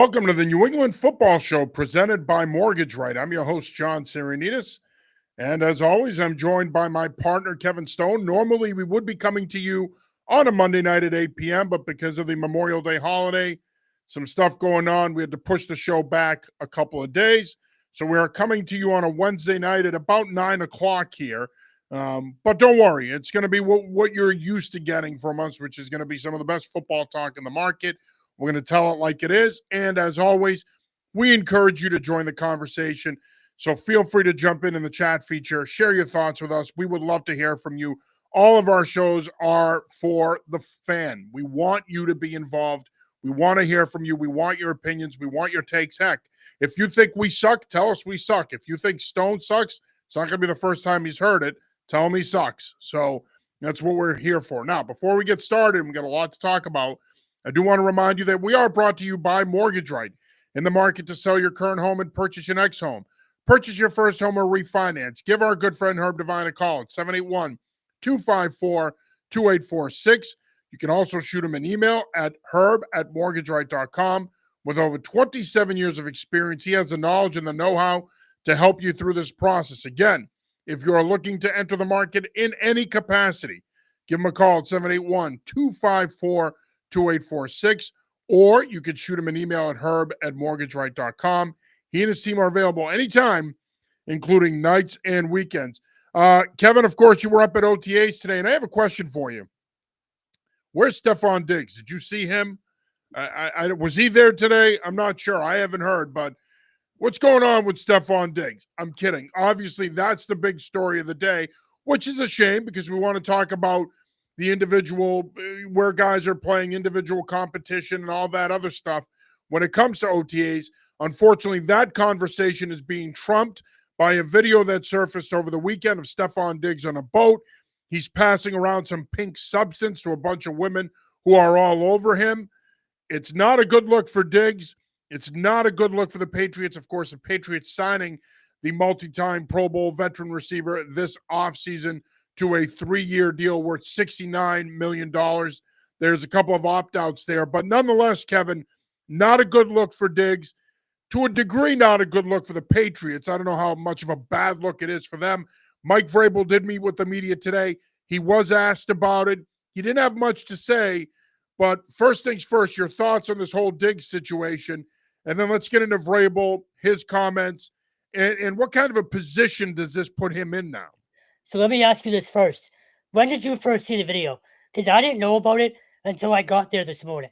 Welcome to the New England Football Show presented by Mortgage Right. I'm your host, John Sarianides. And as always, I'm joined by my partner, Kevin Stone. Normally, we would be coming to you on a Monday night at 8 p.m., but because of the Memorial Day holiday, some stuff going on, we had to push the show back a couple of days. So we are coming to you on a Wednesday night at about 9 o'clock here. But don't worry, it's going to be what you're used to getting from us, which is going to be some of the best football talk in the market. We're going to tell it like it is. And as always, we encourage you to join the conversation. So feel free to jump in the chat feature, share your thoughts with us. We would love to hear from you. All of our shows are for the fan. We want you to be involved. We want to hear from you. We want your opinions. We want your takes. Heck, if you think we suck, tell us we suck. If you think Stone sucks, it's not going to be the first time he's heard it. Tell him he sucks. So that's what we're here for. Now, before we get started, we got a lot to talk about. I do want to remind you that we are brought to you by Mortgage Right, in the market to sell your current home and purchase your next home. Purchase your first home or refinance. Give our good friend Herb Devine a call at 781-254-2846. You can also shoot him an email at herb@mortgageright.com. With over 27 years of experience, he has the knowledge and the know-how to help you through this process. Again, if you're looking to enter the market in any capacity, give him a call at 781-254-2846, or you could shoot him an email at herb@mortgageright.com. He and his team are available anytime, including nights and weekends. Kevin, of course, you were up at OTAs today, and I have a question for you. Where's Stefon Diggs? Did you see him? Was he there today? I'm not sure. I haven't heard, but what's going on with Stefon Diggs? I'm kidding. Obviously, that's the big story of the day, which is a shame because we want to talk about the individual, where guys are playing individual competition and all that other stuff. When it comes to OTAs, unfortunately, that conversation is being trumped by a video that surfaced over the weekend of Stefon Diggs on a boat. He's passing around some pink substance to a bunch of women who are all over him. It's not a good look for Diggs. It's not a good look for the Patriots. Of course, the Patriots signing the multi-time Pro Bowl veteran receiver this offseason to a 3-year deal worth $69 million. There's a couple of opt-outs there. But nonetheless, Kevin, not a good look for Diggs. To a degree, not a good look for the Patriots. I don't know how much of a bad look it is for them. Mike Vrabel did meet with the media today. He was asked about it. He didn't have much to say. But first things first, your thoughts on this whole Diggs situation. And then let's get into Vrabel, his comments, and what kind of a position does this put him in now? So let me ask you this first. When did you first see the video? Because I didn't know about it until I got there this morning.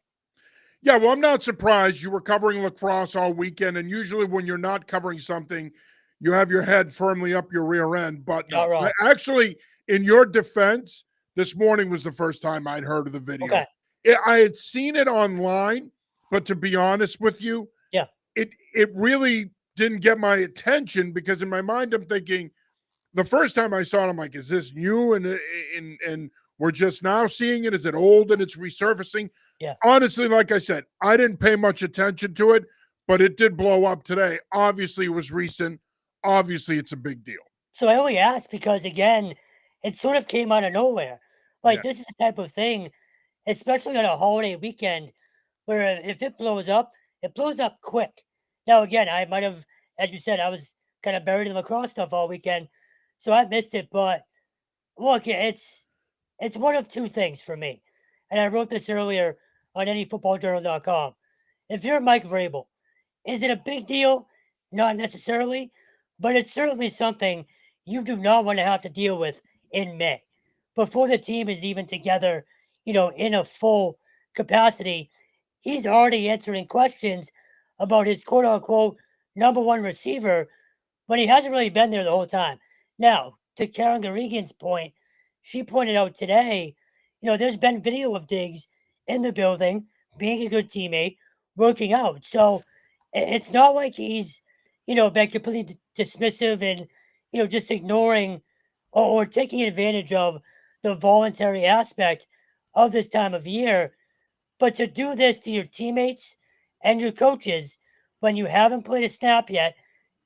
Yeah, well, I'm not surprised. You were covering lacrosse all weekend, and usually when you're not covering something, you have your head firmly up your rear end. But no, actually, in your defense, this morning was the first time I'd heard of the video. Okay. I had seen it online, but to be honest with you, it really didn't get my attention because in my mind I'm thinking, the first time I saw it, I'm like, is this new? And we're just now seeing it? Is it old and it's resurfacing? Yeah. Honestly, like I said, I didn't pay much attention to it, but it did blow up today. Obviously, it was recent. Obviously, it's a big deal. So I only asked because, again, it sort of came out of nowhere. This is the type of thing, especially on a holiday weekend, where if it blows up quick. Now, again, I might have, as you said, I was kind of buried in lacrosse stuff all weekend, so I missed it. But look, it's one of two things for me. And I wrote this earlier on anyfootballjournal.com. If you're Mike Vrabel, is it a big deal? Not necessarily, but it's certainly something you do not want to have to deal with in May. Before the team is even together, in a full capacity, he's already answering questions about his quote-unquote number one receiver when he hasn't really been there the whole time. Now, to Karen Garrigan's point, she pointed out today, there's been video of Diggs in the building, being a good teammate, working out. So it's not like he's, been completely dismissive and, just ignoring or taking advantage of the voluntary aspect of this time of year. But to do this to your teammates and your coaches when you haven't played a snap yet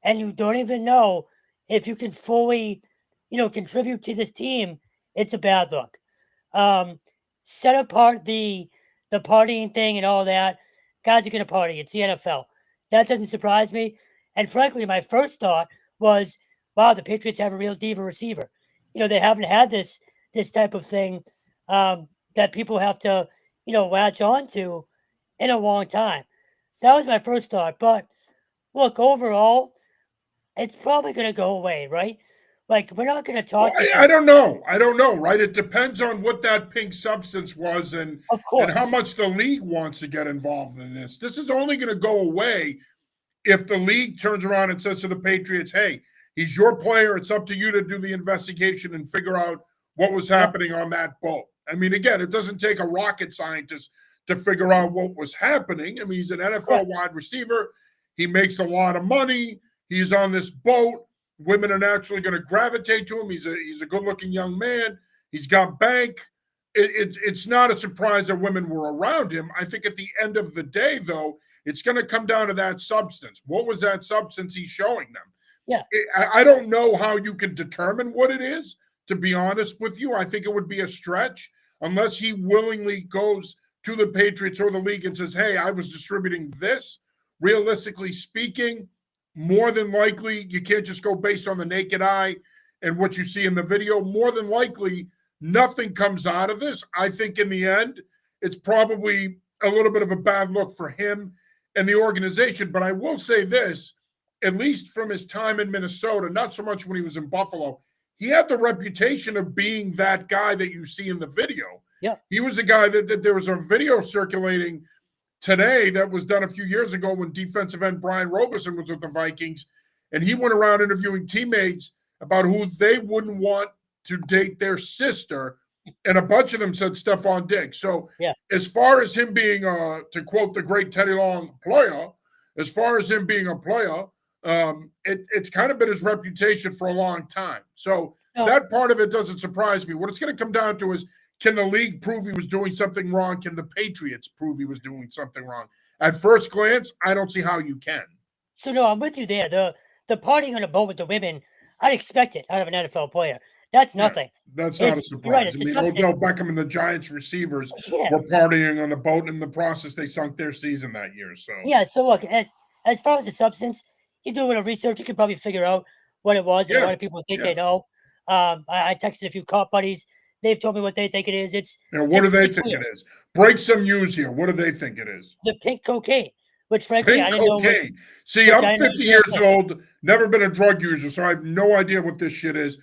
and you don't even know if you can fully, contribute to this team, it's a bad look. Set apart the partying thing and all that. guys are going to party. It's the NFL. That doesn't surprise me. And frankly, my first thought was, wow, the Patriots have a real diva receiver. They haven't had this type of thing that people have to, latch on to in a long time. That was my first thought. But look, overall, it's probably going to go away, right? Like, we're not going to talk to I don't know. I don't know, right? It depends on what that pink substance was and of how course. much the league wants to get involved in this. This is only going to go away if the league turns around and says to the Patriots, hey, he's your player. It's up to you to do the investigation and figure out what was happening on that boat. I mean, again, it doesn't take a rocket scientist to figure out what was happening. I mean, he's an NFL wide receiver. He makes a lot of money. He's on this boat. Women are naturally going to gravitate to him. He's a good-looking young man. He's got bank. It's not a surprise that women were around him. I think at the end of the day, though, it's going to come down to that substance. What was that substance he's showing them? Yeah. I don't know how you can determine what it is, to be honest with you. I think it would be a stretch unless he willingly goes to the Patriots or the league and says, hey, I was distributing this. Realistically speaking, more than likely, you can't just go based on the naked eye and what you see in the video. More than likely, nothing comes out of this. I think in the end, it's probably a little bit of a bad look for him and the organization. But I will say this, at least from his time in Minnesota, not so much when he was in Buffalo, he had the reputation of being that guy that you see in the video. Yeah. He was a guy that there was a video circulating today that was done a few years ago when defensive end Brian Roberson was with the Vikings, and he went around interviewing teammates about who they wouldn't want to date their sister, and a bunch of them said Stefon Diggs. So as far as him being, to quote the great Teddy Long, player, as far as him being a player, it's kind of been his reputation for a long time. So that part of it doesn't surprise me. What it's going to come down to is, can the league prove he was doing something wrong? Can the Patriots prove he was doing something wrong? At first glance, I don't see how you can. So, no, I'm with you there. The partying on a boat with the women, I'd expect it out of an NFL player. That's nothing. That's not a surprise. Right, I mean, Odell Beckham and the Giants receivers were partying on the boat. In the process, they sunk their season that year. So look, as far as the substance, you do a little research, you can probably figure out what it was, and a lot of people think they know. I texted a few cop buddies. They've told me what they think it is. What do they think it is? Break some news here. What do they think it is? The pink cocaine, which frankly I didn't know. See, I'm 50 years old, never been a drug user, so I have no idea what this shit is.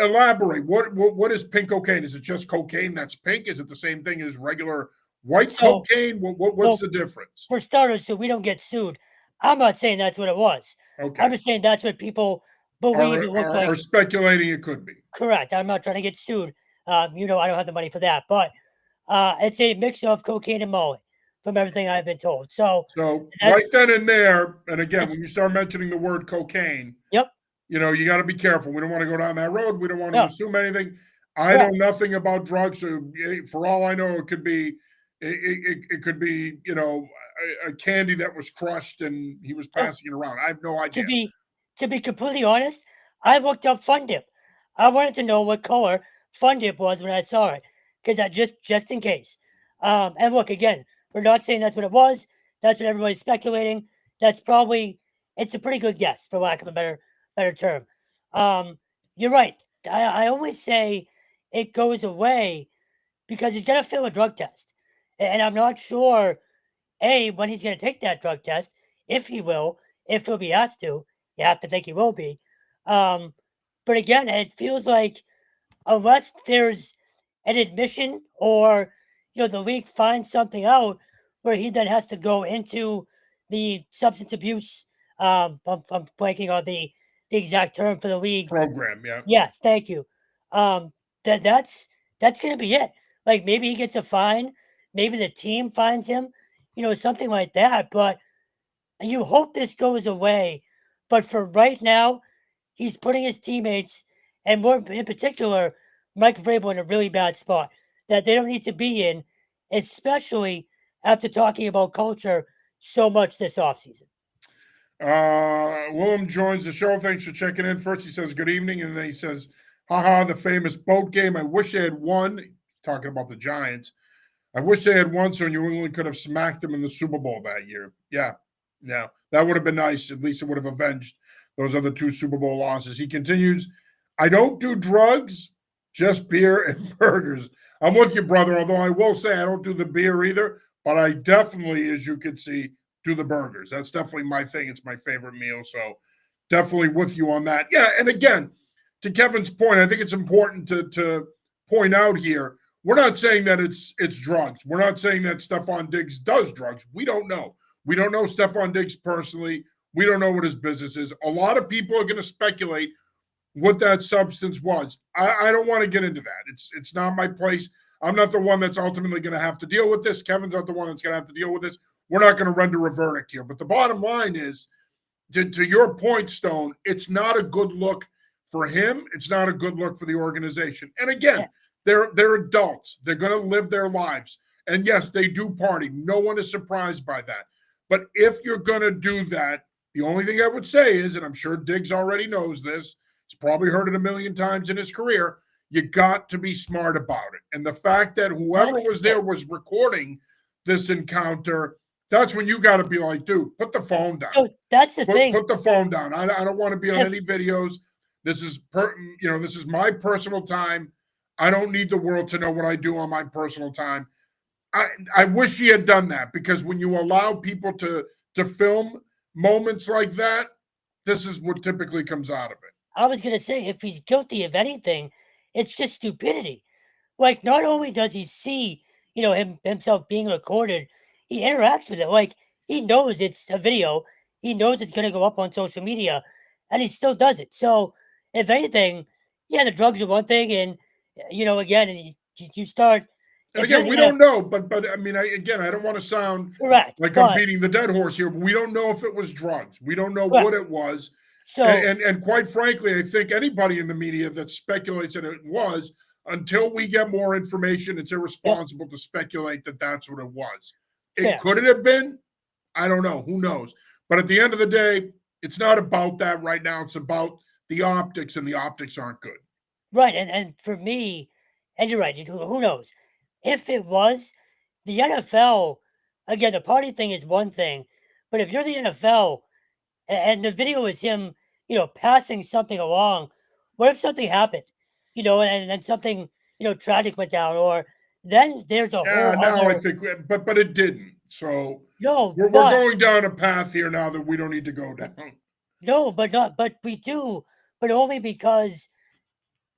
Elaborate. What is pink cocaine? Is it just cocaine that's pink? Is it the same thing as regular white cocaine? What's the difference? For starters, so we don't get sued, I'm not saying that's what it was. Okay. I'm just saying that's what people believe it looks like. Are speculating it could be. Correct. I'm not trying to get sued. I don't have the money for that, but it's a mix of cocaine and Molly, from everything I've been told. So right then and there, and again, when you start mentioning the word cocaine, you got to be careful. We don't want to go down that road. We don't want to assume anything. I know nothing about drugs, so for all I know, it could be, a candy that was crushed and he was passing it around. I have no idea. To be completely honest, I looked up Fun Dip. I wanted to know what color Fun Dip was when I saw it, because I just in case. And look, again, we're not saying that's what it was. That's what everybody's speculating. It's a pretty good guess, for lack of a better term. You're right. I always say it goes away because he's going to fail a drug test. And I'm not sure, when he's going to take that drug test, if he'll be asked to. You have to think he will be. But again, it feels like unless there's an admission or, the league finds something out where he then has to go into the substance abuse, I'm blanking on the exact term for the league. Program, yeah. Yes, thank you. That's going to be it. Like, maybe he gets a fine. Maybe the team finds him, something like that. But you hope this goes away. But for right now, he's putting his teammates, and more in particular, Mike Vrabel, in a really bad spot that they don't need to be in, especially after talking about culture so much this offseason. Willem joins the show. Thanks for checking in. First, he says, good evening. And then he says, haha, the famous boat game. I wish they had won. Talking about the Giants. I wish they had won so New England could have smacked them in the Super Bowl that year. Yeah. That would have been nice. At least it would have avenged those other 2 Super Bowl losses. He continues, I don't do drugs, just beer and burgers. I'm with you, brother, although I will say I don't do the beer either, but I definitely, as you can see, do the burgers. That's definitely my thing. It's my favorite meal. So definitely with you on that. Yeah, and again, to Kevin's point, I think it's important to point out here, we're not saying that it's drugs. We're not saying that Stefon Diggs does drugs. We don't know. We don't know Stefon Diggs personally. We don't know what his business is. A lot of people are going to speculate what that substance was. I don't want to get into that. It's not my place. I'm not the one that's ultimately going to have to deal with this. Kevin's not the one that's going to have to deal with this. We're not going to render a verdict here. But the bottom line is, to your point, Stone, it's not a good look for him. It's not a good look for the organization. And again, they're adults. They're going to live their lives. And yes, they do party. No one is surprised by that. But if you're going to do that, the only thing I would say is, and I'm sure Diggs already knows this, he's probably heard it a million times in his career, you got to be smart about it. And the fact that whoever was there was recording this encounter, that's when you got to be like, dude, put the phone down. So that's the thing. Put the phone down. I don't want to be on any videos. This is this is my personal time. I don't need the world to know what I do on my personal time. I wish he had done that, because when you allow people to film moments like that, this is what typically comes out of it. I was going to say, if he's guilty of anything, it's just stupidity. Like, not only does he see, himself being recorded, he interacts with it. Like, he knows it's a video. He knows it's going to go up on social media, and he still does it. So, if anything, yeah, the drugs are one thing, and, again, you start. And again, we don't know, but I mean, I don't want to sound correct, like I'm beating the dead horse here. But we don't know if it was drugs. We don't know what it was. So, and quite frankly, I think anybody in the media that speculates that it was, until we get more information, it's irresponsible to speculate that that's what it was. Could it have been? I don't know. Who knows? But at the end of the day, it's not about that right now. It's about the optics, and the optics aren't good. Right, and for me, and you're right. Who knows? If it was, the NFL, again, the party thing is one thing, but if you're the NFL and the video is him, passing something along, what if something happened, and then something, tragic went down, or then there's a whole other... I think, but it didn't. So no, we're going down a path here now that we don't need to go down. No, but we do, but only because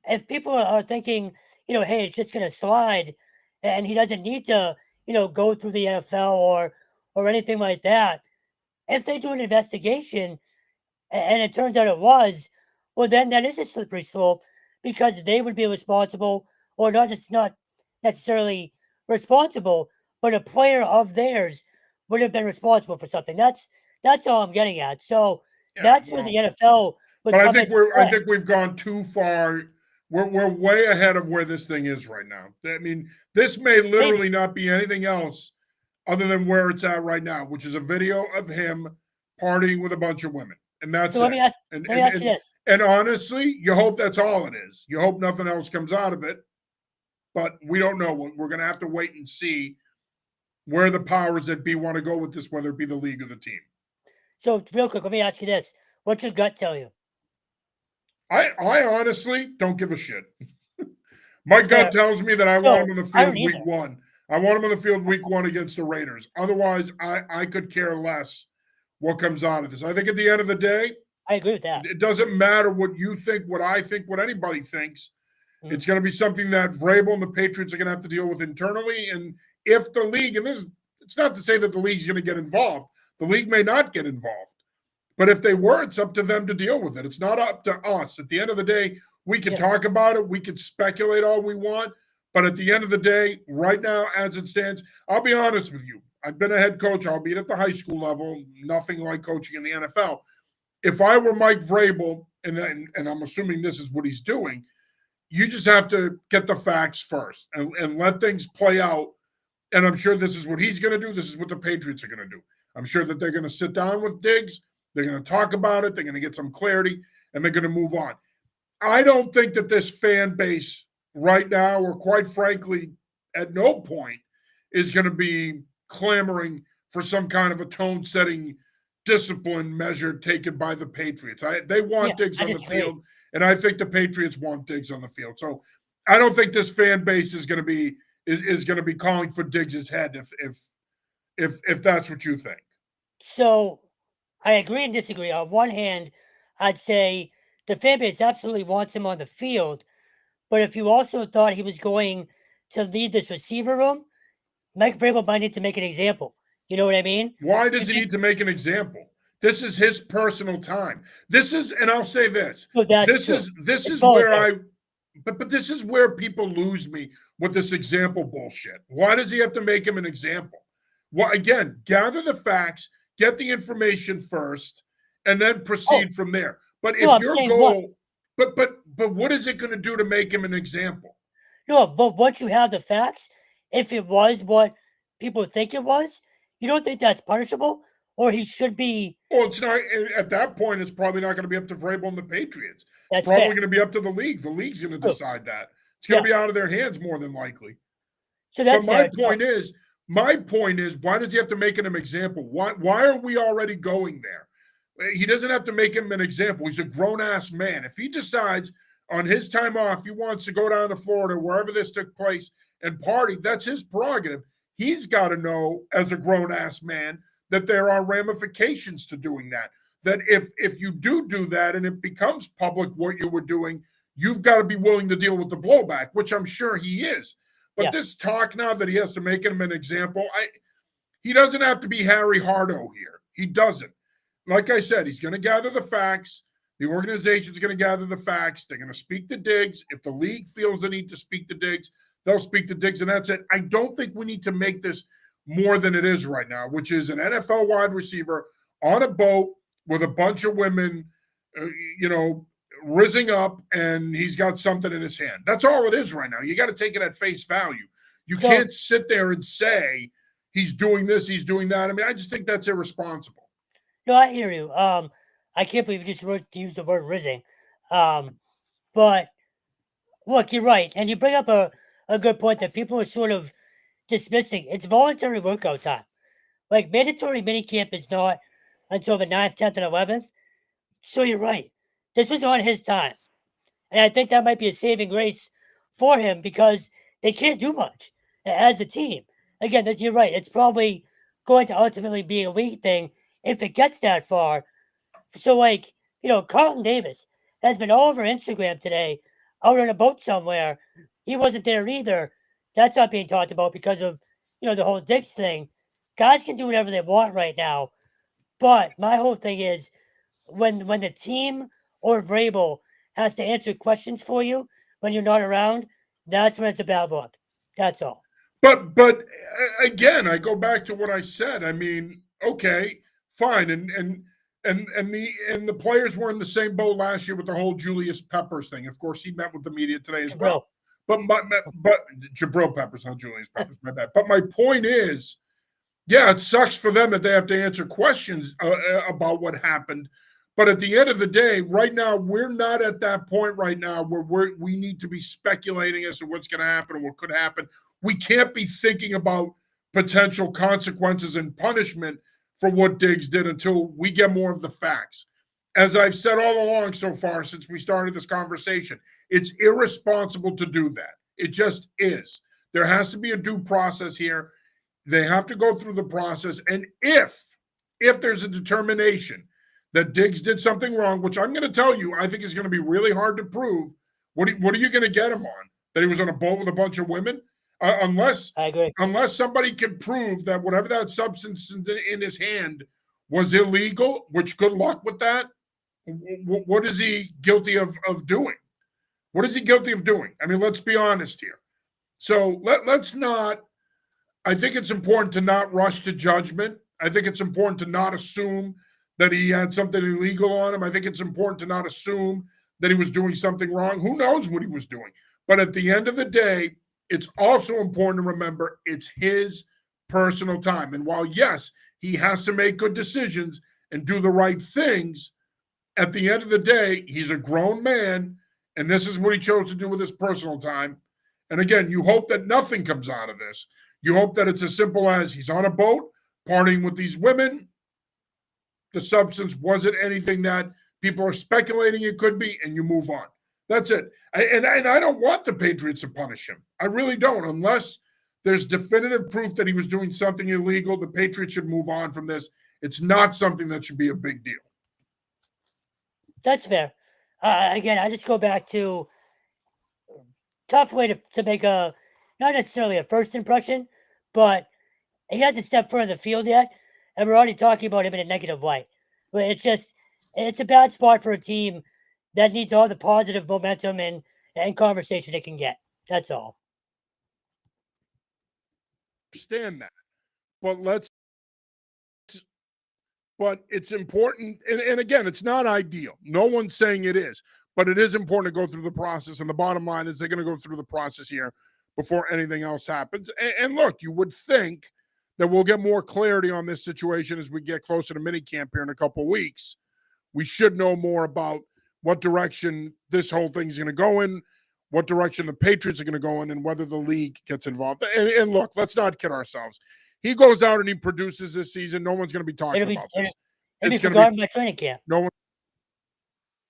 if people are thinking, hey, it's just going to slide, and he doesn't need to, go through the NFL or anything like that. If they do an investigation and it turns out it was, well, then that is a slippery slope, because they would be responsible, or not necessarily responsible, but a player of theirs would have been responsible for something. That's all I'm getting at. So that's where the NFL would come into play. I think we've gone too far. We're way ahead of where this thing is right now. I mean, this may literally not be anything else other than where it's at right now, which is a video of him partying with a bunch of women. And that's so let me ask you this. And honestly, you hope that's all it is. You hope nothing else comes out of it. But we don't know. We're going to have to wait and see where the powers that be want to go with this, whether it be the league or the team. So real quick, let me ask you this. What's your gut tell you? I honestly don't give a shit. My gut tells me that I want him on the field week one. I want him on the field week one against the Raiders. Otherwise, I could care less what comes out of this. I think at the end of the day, I agree with that. It doesn't matter what you think, what I think, what anybody thinks. Mm-hmm. It's going to be something that Vrabel and the Patriots are going to have to deal with internally. And if the league, and it's not to say that the league's going to get involved. The league may not get involved. But if they were, it's up to them to deal with it. It's not up to us. At the end of the day, we can talk about it. We can speculate all we want. But at the end of the day, right now, as it stands, I'll be honest with you. I've been a head coach, albeit at the high school level, nothing like coaching in the NFL. If I were Mike Vrabel, and I'm assuming this is what he's doing, you just have to get the facts first and let things play out. And I'm sure this is what he's going to do. This is what the Patriots are going to do. I'm sure that they're going to sit down with Diggs. They're going to talk about it. They're going to get some clarity, and they're going to move on. I don't think that this fan base right now, or quite frankly, at no point, is going to be clamoring for some kind of a tone-setting discipline measure taken by the Patriots. They want Diggs on the field, and I think the Patriots want Diggs on the field. So I don't think this fan base is going to be calling for Diggs' head if that's what you think. So I agree and disagree. On one hand, I'd say the fan base absolutely wants him on the field, but if you also thought he was going to lead this receiver room, Mike Vrabel might need to make an example. You know what I mean? Why does he need to make an example? This is his personal time. This is, and I'll say this. This is where but this is where people lose me with this example bullshit. Why does he have to make him an example? Well, again, gather the facts, get the information first, and then proceed from there. But if your goal, but what is it going to do to make him an example? No, but once you have the facts, if it was what people think it was, you don't think that's punishable, or he should be? Well, it's not. At that point, it's probably not going to be up to Vrabel and the Patriots. It's probably going to be up to the league. The league's going to decide that. It's going to be out of their hands more than likely. So that's my point is, why does he have to make him an example? Why are we already going there? He doesn't have to make him an example. He's a grown-ass man. If he decides on his time off, he wants to go down to Florida, wherever this took place, and party, that's his prerogative. He's got to know, as a grown-ass man, that there are ramifications to doing that. That if you do that and it becomes public what you were doing, you've got to be willing to deal with the blowback, which I'm sure he is. But this talk now that he has to make him an example, he doesn't have to be Harry Hardo here. He doesn't. Like I said, he's going to gather the facts. The organization's going to gather the facts. They're going to speak to Diggs. If the league feels the need to speak to Diggs, they'll speak to Diggs, and that's it. I don't think we need to make this more than it is right now, which is an NFL wide receiver on a boat with a bunch of women, rizzing up, and he's got something in his hand. That's all it is right now. You got to take it at face value. You can't sit there and say he's doing this, he's doing that. I mean, I just think that's irresponsible. No, I hear you. I can't believe you just used the word rizzing. But look, you're right. And you bring up a good point that people are sort of dismissing. It's voluntary workout time. Like, mandatory minicamp is not until the 9th, 10th, and 11th. So you're right. This was on his time. And I think that might be a saving grace for him because they can't do much as a team. Again, you're right. It's probably going to ultimately be a league thing if it gets that far. So, Carlton Davis has been all over Instagram today, out on a boat somewhere. He wasn't there either. That's not being talked about because of, the whole Diggs thing. Guys can do whatever they want right now. But my whole thing is when the team or Vrabel has to answer questions for you when you're not around, that's when it's a bad look. That's all. But again, I go back to what I said. I mean, okay, fine, and the players were in the same boat last year with the whole Julius Peppers thing. Of course, he met with the media today as well. But Jabril Peppers, not Julius Peppers, my bad. But my point is, yeah, it sucks for them that they have to answer questions about what happened. But at the end of the day, right now, we're not at that point right now where we need to be speculating as to what's going to happen or what could happen. We can't be thinking about potential consequences and punishment for what Diggs did until we get more of the facts. As I've said all along so far since we started this conversation, it's irresponsible to do that. It just is. There has to be a due process here. They have to go through the process. And if there's a determination that Diggs did something wrong, which I'm going to tell you, I think is going to be really hard to prove, what are you going to get him on? That he was on a boat with a bunch of women? Unless somebody can prove that whatever that substance in his hand was illegal, which good luck with that. What is he guilty of doing? What is he guilty of doing? I mean, let's be honest here. So let's not. I think it's important to not rush to judgment. I think it's important to not assume that he had something illegal on him. I think it's important to not assume that he was doing something wrong. Who knows what he was doing? But at the end of the day, it's also important to remember it's his personal time. And while, yes, he has to make good decisions and do the right things, at the end of the day, he's a grown man, and this is what he chose to do with his personal time. And again, you hope that nothing comes out of this. You hope that it's as simple as he's on a boat, partying with these women. The substance wasn't anything that people are speculating it could be, and you move on. That's it. And I don't want the Patriots to punish him. I really don't, unless there's definitive proof that he was doing something illegal. The Patriots should move on from this. It's not something that should be a big deal. That's fair. Again, I just go back to tough way to make a not necessarily a first impression, but he hasn't stepped foot in the field yet, and we're already talking about him in a negative light. But it's a bad spot for a team that needs all the positive momentum and conversation it can get. That's all. Understand that, but it's important, and again, it's not ideal. No one's saying it is, but it is important to go through the process. And the bottom line is they're going to go through the process here before anything else happens. And look, you would think that we'll get more clarity on this situation as we get closer to minicamp here in a couple of weeks. We should know more about what direction this whole thing is going to go in, what direction the Patriots are going to go in, and whether the league gets involved. And look, let's not kid ourselves. He goes out and he produces this season. No one's going to be talking about this. It'll be forgotten by training camp. No one.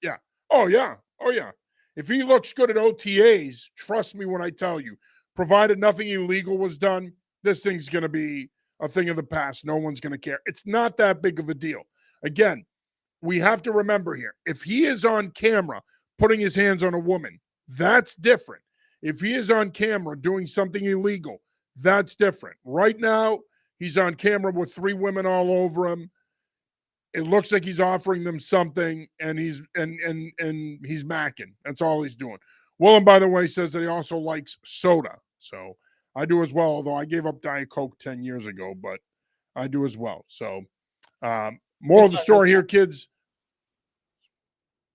Yeah. Oh, yeah. Oh, yeah. If he looks good at OTAs, trust me when I tell you, provided nothing illegal was done, this thing's going to be a thing of the past. No one's going to care. It's not that big of a deal. Again, we have to remember here, if he is on camera putting his hands on a woman, that's different. If he is on camera doing something illegal, that's different. Right now, he's on camera with 3 women all over him. It looks like he's offering them something, and he's macking. That's all he's doing. Willem, by the way, says that he also likes soda. So I do as well, although I gave up Diet Coke 10 years ago, but I do as well. So moral of the story here, kids,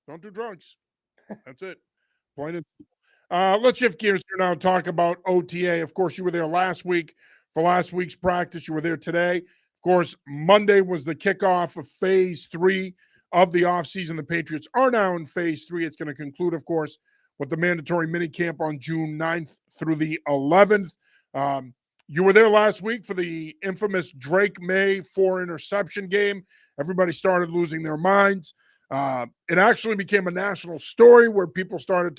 don't do drugs. That's it. Point it. Let's shift gears here now and talk about OTA. Of course, you were there last week for last week's practice. You were there today. Of course, Monday was the kickoff of phase 3 of the offseason. The Patriots are now in phase 3. It's going to conclude, of course, with the mandatory minicamp on June 9th through the 11th. You were there last week for the infamous Drake May 4 interception game. Everybody started losing their minds. It actually became a national story where people started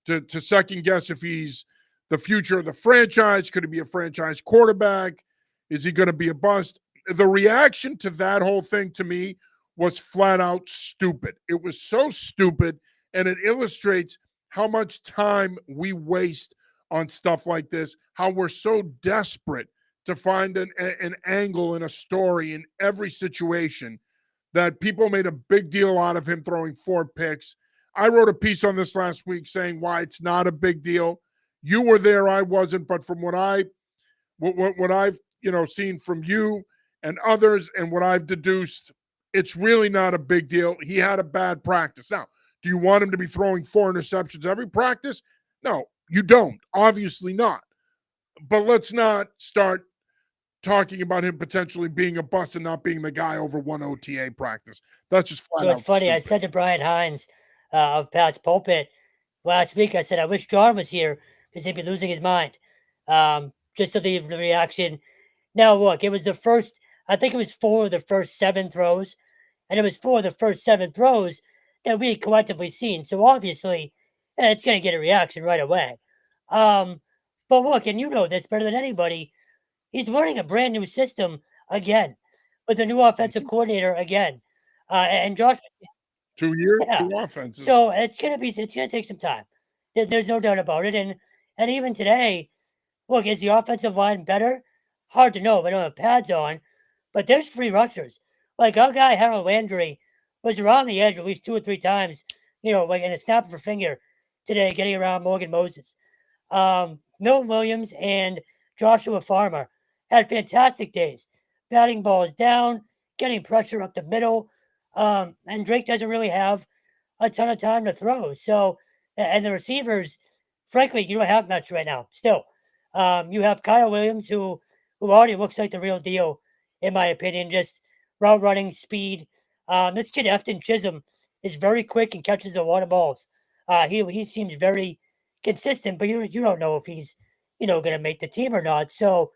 to second guess if he's the future of the franchise. Could he be a franchise quarterback? Is he going to be a bust? The reaction to that whole thing to me was flat out stupid. It was so stupid, and it illustrates how much time we waste on stuff like this, how we're so desperate to find an angle in a story in every situation that people made a big deal out of him throwing 4 picks. I wrote a piece on this last week saying why it's not a big deal. You were there, I wasn't, but from what I've seen from you and others and what I've deduced, it's really not a big deal. He had a bad practice. Now, do you want him to be throwing 4 interceptions every practice? No, you don't. Obviously not. But let's not start talking about him potentially being a bust and not being the guy over 1 OTA practice. That's just flat out. So it's funny. Stupid. I said to Brian Hines of Pat's Pulpit last week, I said, I wish John was here because he'd be losing his mind. Just to the reaction. Now, look, it was the first, I think it was 4 of the first 7 throws, and it was 4 of the first 7 throws that we had collectively seen. So obviously, it's going to get a reaction right away. But look, and you know this better than anybody, he's learning a brand new system again with a new offensive coordinator again. And Josh, 2 years, yeah. 2 offenses. So it's gonna take some time. There's no doubt about it. And even today, look, is the offensive line better? Hard to know. We don't have pads on, but there's free rushers. Like our guy Harold Landry was around the edge at least 2 or 3 times. Like in a snap of a finger today, getting around Morgan Moses. Milton Williams and Joshua Farmer had fantastic days, batting balls down, getting pressure up the middle. And Drake doesn't really have a ton of time to throw. So, and the receivers, frankly, you don't have much right now. Still, you have Kyle Williams, who already looks like the real deal, in my opinion. Just route running, speed. This kid Efton Chisholm is very quick and catches a lot of balls. He seems very consistent, but you don't know if he's going to make the team or not. So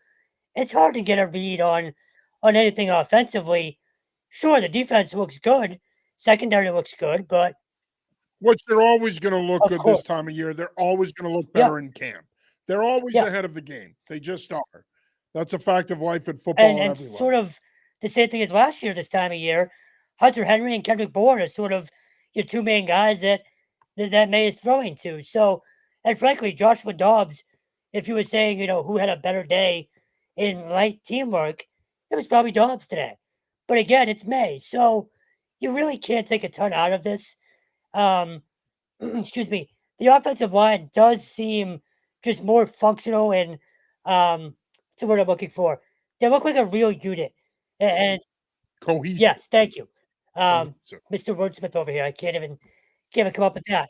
it's hard to get a read on anything offensively. Sure, the defense looks good, secondary looks good, but Which they're always going to look of good this course, time of year. They're always going to look yeah, better in camp. They're always yeah. ahead of the game. They just are. That's a fact of life at and football at and every sort level. of the same thing as last year this time of year. Hunter Henry and Kendrick Bourne are sort of your two main guys that May is throwing to. So, and frankly, Joshua Dobbs, if you were saying who had a better day in light teamwork, it was probably Dobbs today. But again, it's May, so you really can't take a ton out of this. Um, excuse me. The offensive line does seem just more functional and what's the word I'm looking for? They look like a real unit. And Cohesive. yes, thank you. Cohesive. Mr. Wordsmith over here. I can't even come up with that.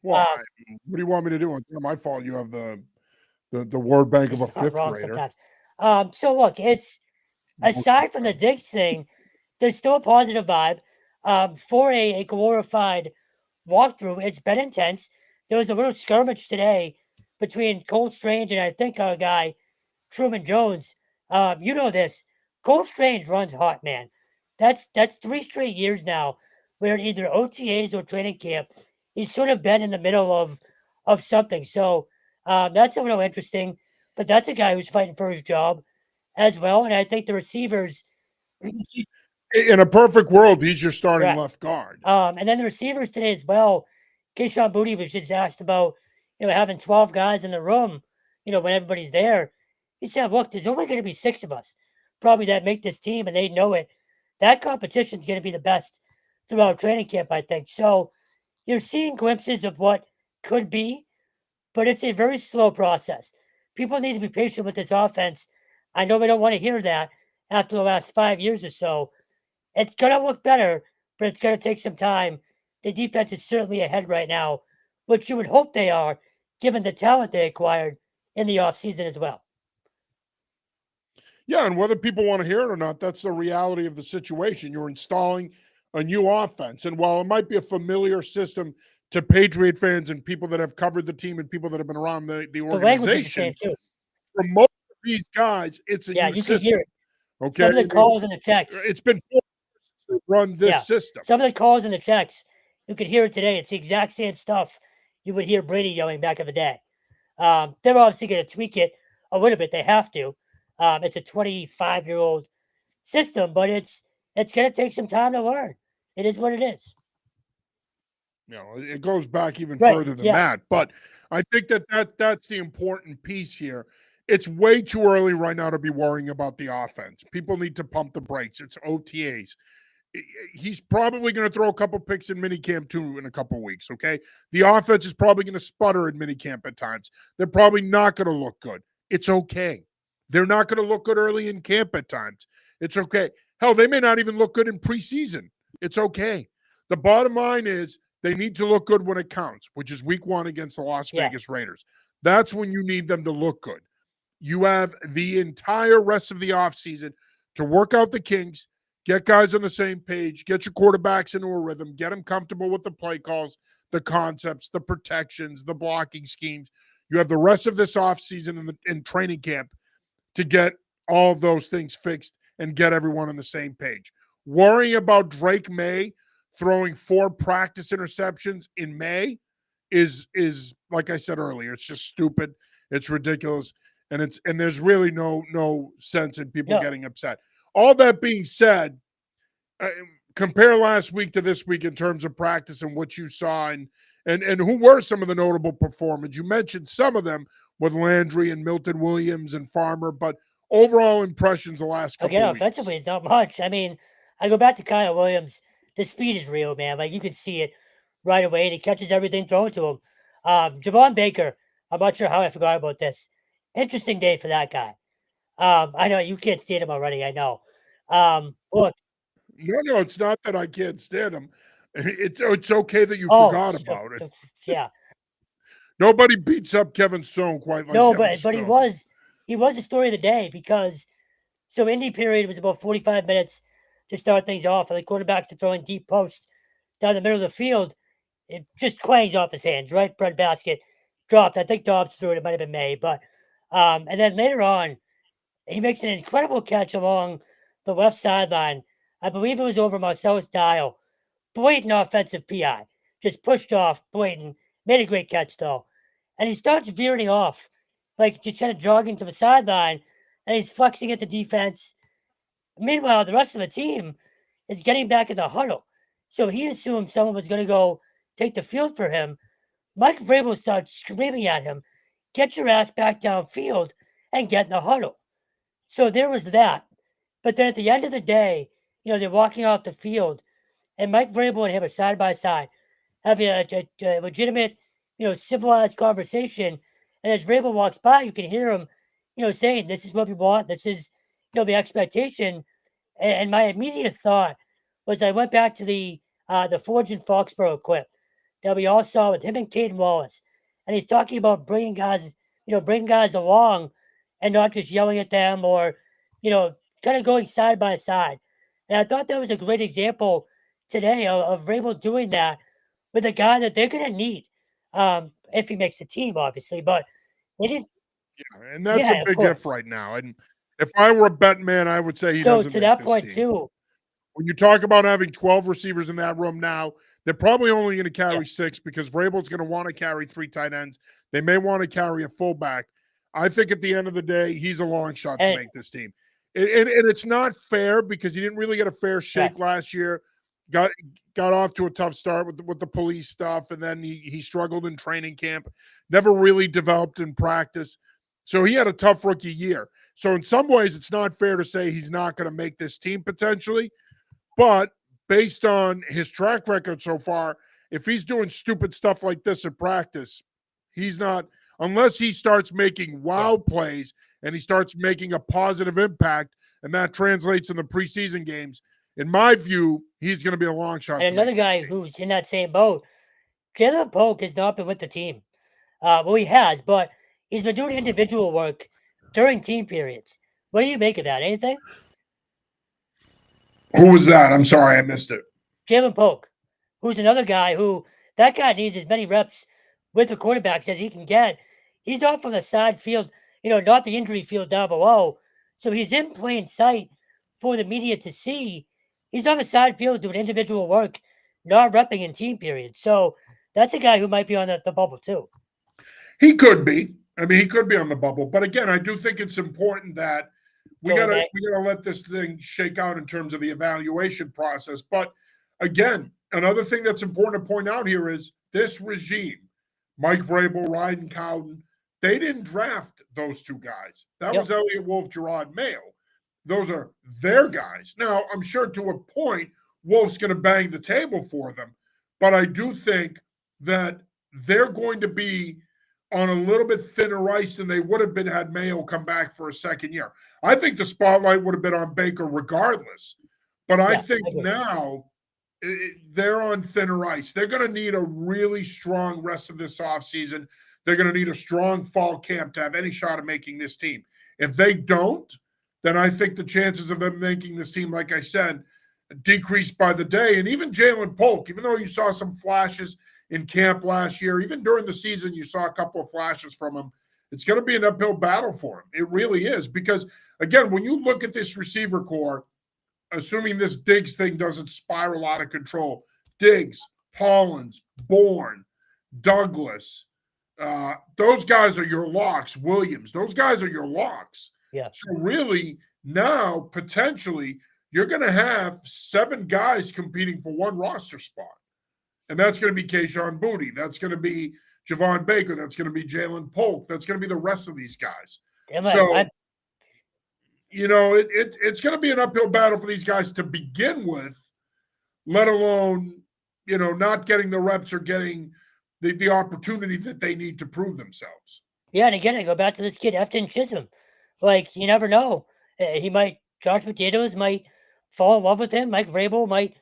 Well, Um, what do you want me to do? It's not my fault. You have the word bank of a I'm fifth wrong grader. sometimes. So look, it's Most of aside the from the time. Diggs thing, there's still a positive vibe. For a glorified walkthrough, it's been intense. There was a little skirmish today between Cole Strange and I think our guy Truman Jones. You know this. Cole Strange runs hot, man. That's 3 straight years now where in either OTAs or training camp, he's sort of been in the middle of something. So that's a little interesting. But that's a guy who's fighting for his job as well. And I think the receivers In a perfect world, he's your starting correct. left guard. And then the receivers today as well. Keyshawn Booty was just asked about, having 12 guys in the room, when everybody's there. He said, look, there's only going to be 6 of us probably that make this team, and they know it. That competition's going to be the best throughout training camp, I think. So you're seeing glimpses of what could be, but it's a very slow process. People need to be patient with this offense. I know we don't want to hear that after the last 5 years or so. It's going to look better, but it's going to take some time. The defense is certainly ahead right now, which you would hope they are, given the talent they acquired in the offseason as well. Yeah, and whether people want to hear it or not, that's the reality of the situation. You're installing a new offense. And while it might be a familiar system to Patriot fans and people that have covered the team and people that have been around the The language is the organization, same, too. for most of these guys, it's a Yeah, new you can hear system. it. Okay. Some of the calls and the checks. It's been 4 years since they run this Yeah. system. Some of the calls and the checks, you could hear it today. It's the exact same stuff you would hear Brady yelling back in the day. They're obviously going to tweak it a little bit. They have to. It's a 25-year-old system, but it's going to take some time to learn. It is what it is. It goes back even Right. further than Yeah. that. But I think that's the important piece here. It's way too early right now to be worrying about the offense. People need to pump the brakes. It's OTAs. He's probably going to throw a couple picks in minicamp too in a couple weeks. Okay, the offense is probably going to sputter in minicamp at times. They're probably not going to look good. It's okay. They're not going to look good early in camp at times. It's okay. Hell, they may not even look good in preseason. It's okay. The bottom line is they need to look good when it counts, which is week 1 against the Las Vegas Raiders. That's when you need them to look good. You have the entire rest of the offseason to work out the kinks, get guys on the same page, get your quarterbacks into a rhythm, get them comfortable with the play calls, the concepts, the protections, the blocking schemes. You have the rest of this offseason in training camp to get all of those things fixed and get everyone on the same page. Worrying about Drake May throwing 4 practice interceptions in May is like I said earlier, it's just stupid. It's ridiculous. And there's really no sense in people getting upset. All that being said, compare last week to this week in terms of practice and what you saw and who were some of the notable performers. You mentioned some of them with Landry and Milton Williams and Farmer, but overall impressions the last couple Again, of weeks. offensively, it's not much. I mean, I go back to Kyle Williams. The speed is real, man. Like you can see it right away, and he catches everything thrown to him. Javon Baker, I'm not sure how I forgot about this. Interesting day for that guy. I know you can't stand him already. I know. Look. No, it's not that I can't stand him. It's okay that you forgot about it. Yeah. Nobody beats up Kevin Stone quite like No, Kevin but Stone. he was the story of the day because so Indy period was about 45 minutes to start things off, and the quarterbacks are throwing deep posts down the middle of the field. It just clangs off his hands, right? Breadbasket dropped. I think Dobbs threw it. It might have been May, but and then later on, He makes an incredible catch along the left sideline. I believe it was over Marcellus Dial. Blatant offensive PI. Just pushed off, blatant. Made a great catch, though. And he starts veering off, like just kind of jogging to the sideline, and he's flexing at the defense. Meanwhile, the rest of the team is getting back in the huddle. So he assumed someone was going to go take the field for him. Mike Vrabel starts screaming at him, get your ass back downfield and get in the huddle. So there was that. But then at the end of the day, they're walking off the field, and Mike Vrabel and him are side by side, having a legitimate, civilized conversation. And as Vrabel walks by, you can hear him, saying, "This is what we want. This is, the expectation." And my immediate thought was, I went back to the Forge in Foxborough clip that we all saw with him and Caden Wallace, and he's talking about bringing guys along, and not just yelling at them or, kind of going side by side. And I thought that was a great example today of Vrabel doing that with a guy that they're going to need if he makes the team, obviously. But they didn't. Yeah, and that's a big if right now. And if I were a betting man, I would say he doesn't to make that this point team. too. When you talk about having 12 receivers in that room now, they're probably only going to carry 6 because Vrabel's going to want to carry 3 tight ends. They may want to carry a fullback. I think at the end of the day, he's a long shot to make this team. And it's not fair because he didn't really get a fair shake last year. Got off to a tough start with the police stuff, and then he struggled in training camp. Never really developed in practice. So he had a tough rookie year. So in some ways, it's not fair to say he's not going to make this team potentially. But based on his track record so far, if he's doing stupid stuff like this in practice, he's not, unless he starts making plays and he starts making a positive impact, and that translates in the preseason games. In my view, he's going to be a long shot. And another guy who's in that same boat, Jalen Polk has not been with the team. Well, he has, but he's been doing individual work during team periods. What do you make of that? Anything? Who was that? I'm sorry, I missed it. Jalen Polk, who's another guy that guy needs as many reps with the quarterbacks as he can get. He's off on the side field, not the injury field down below. So he's in plain sight for the media to see. He's on the side field doing individual work, not repping in team periods. So that's a guy who might be on the bubble too. He could be. I mean, he could be on the bubble. But again, I do think it's important that we gotta let this thing shake out in terms of the evaluation process. But again, another thing that's important to point out here is this regime, Mike Vrabel, Ryan Cowden, they didn't draft those 2 guys. That was Elliott Wolf, Gerard Mayo. Those are their guys. Now, I'm sure to a point, Wolf's going to bang the table for them. But I do think that they're going to be on a little bit thinner ice than they would have been had Mayo come back for a second year. I think the spotlight would have been on Baker regardless. But I think now they're on thinner ice. They're going to need a really strong rest of this offseason. They're going to need a strong fall camp to have any shot of making this team. If they don't, then I think the chances of them making this team, like I said, decrease by the day. And even Jalen Polk, even though you saw some flashes in camp last year, even during the season, you saw a couple of flashes from him. It's going to be an uphill battle for him. It really is. Because, again, when you look at this receiver core, assuming this Diggs thing doesn't spiral out of control, Diggs, Hollins, Bourne, Douglas, those guys are your locks. Williams, those guys are your locks. Yeah. So really, now, potentially, you're going to have 7 guys competing for one roster spot. And that's going to be Kayshon Boutte. That's going to be Javon Baker. That's going to be Jalen Polk. That's going to be the rest of these guys. It's going to be an uphill battle for these guys to begin with, let alone, not getting the reps or getting the opportunity that they need to prove themselves. Yeah, and again, I go back to this kid, Efton Chisholm. Like, you never know. Josh Potatoes might fall in love with him. Mike Vrabel might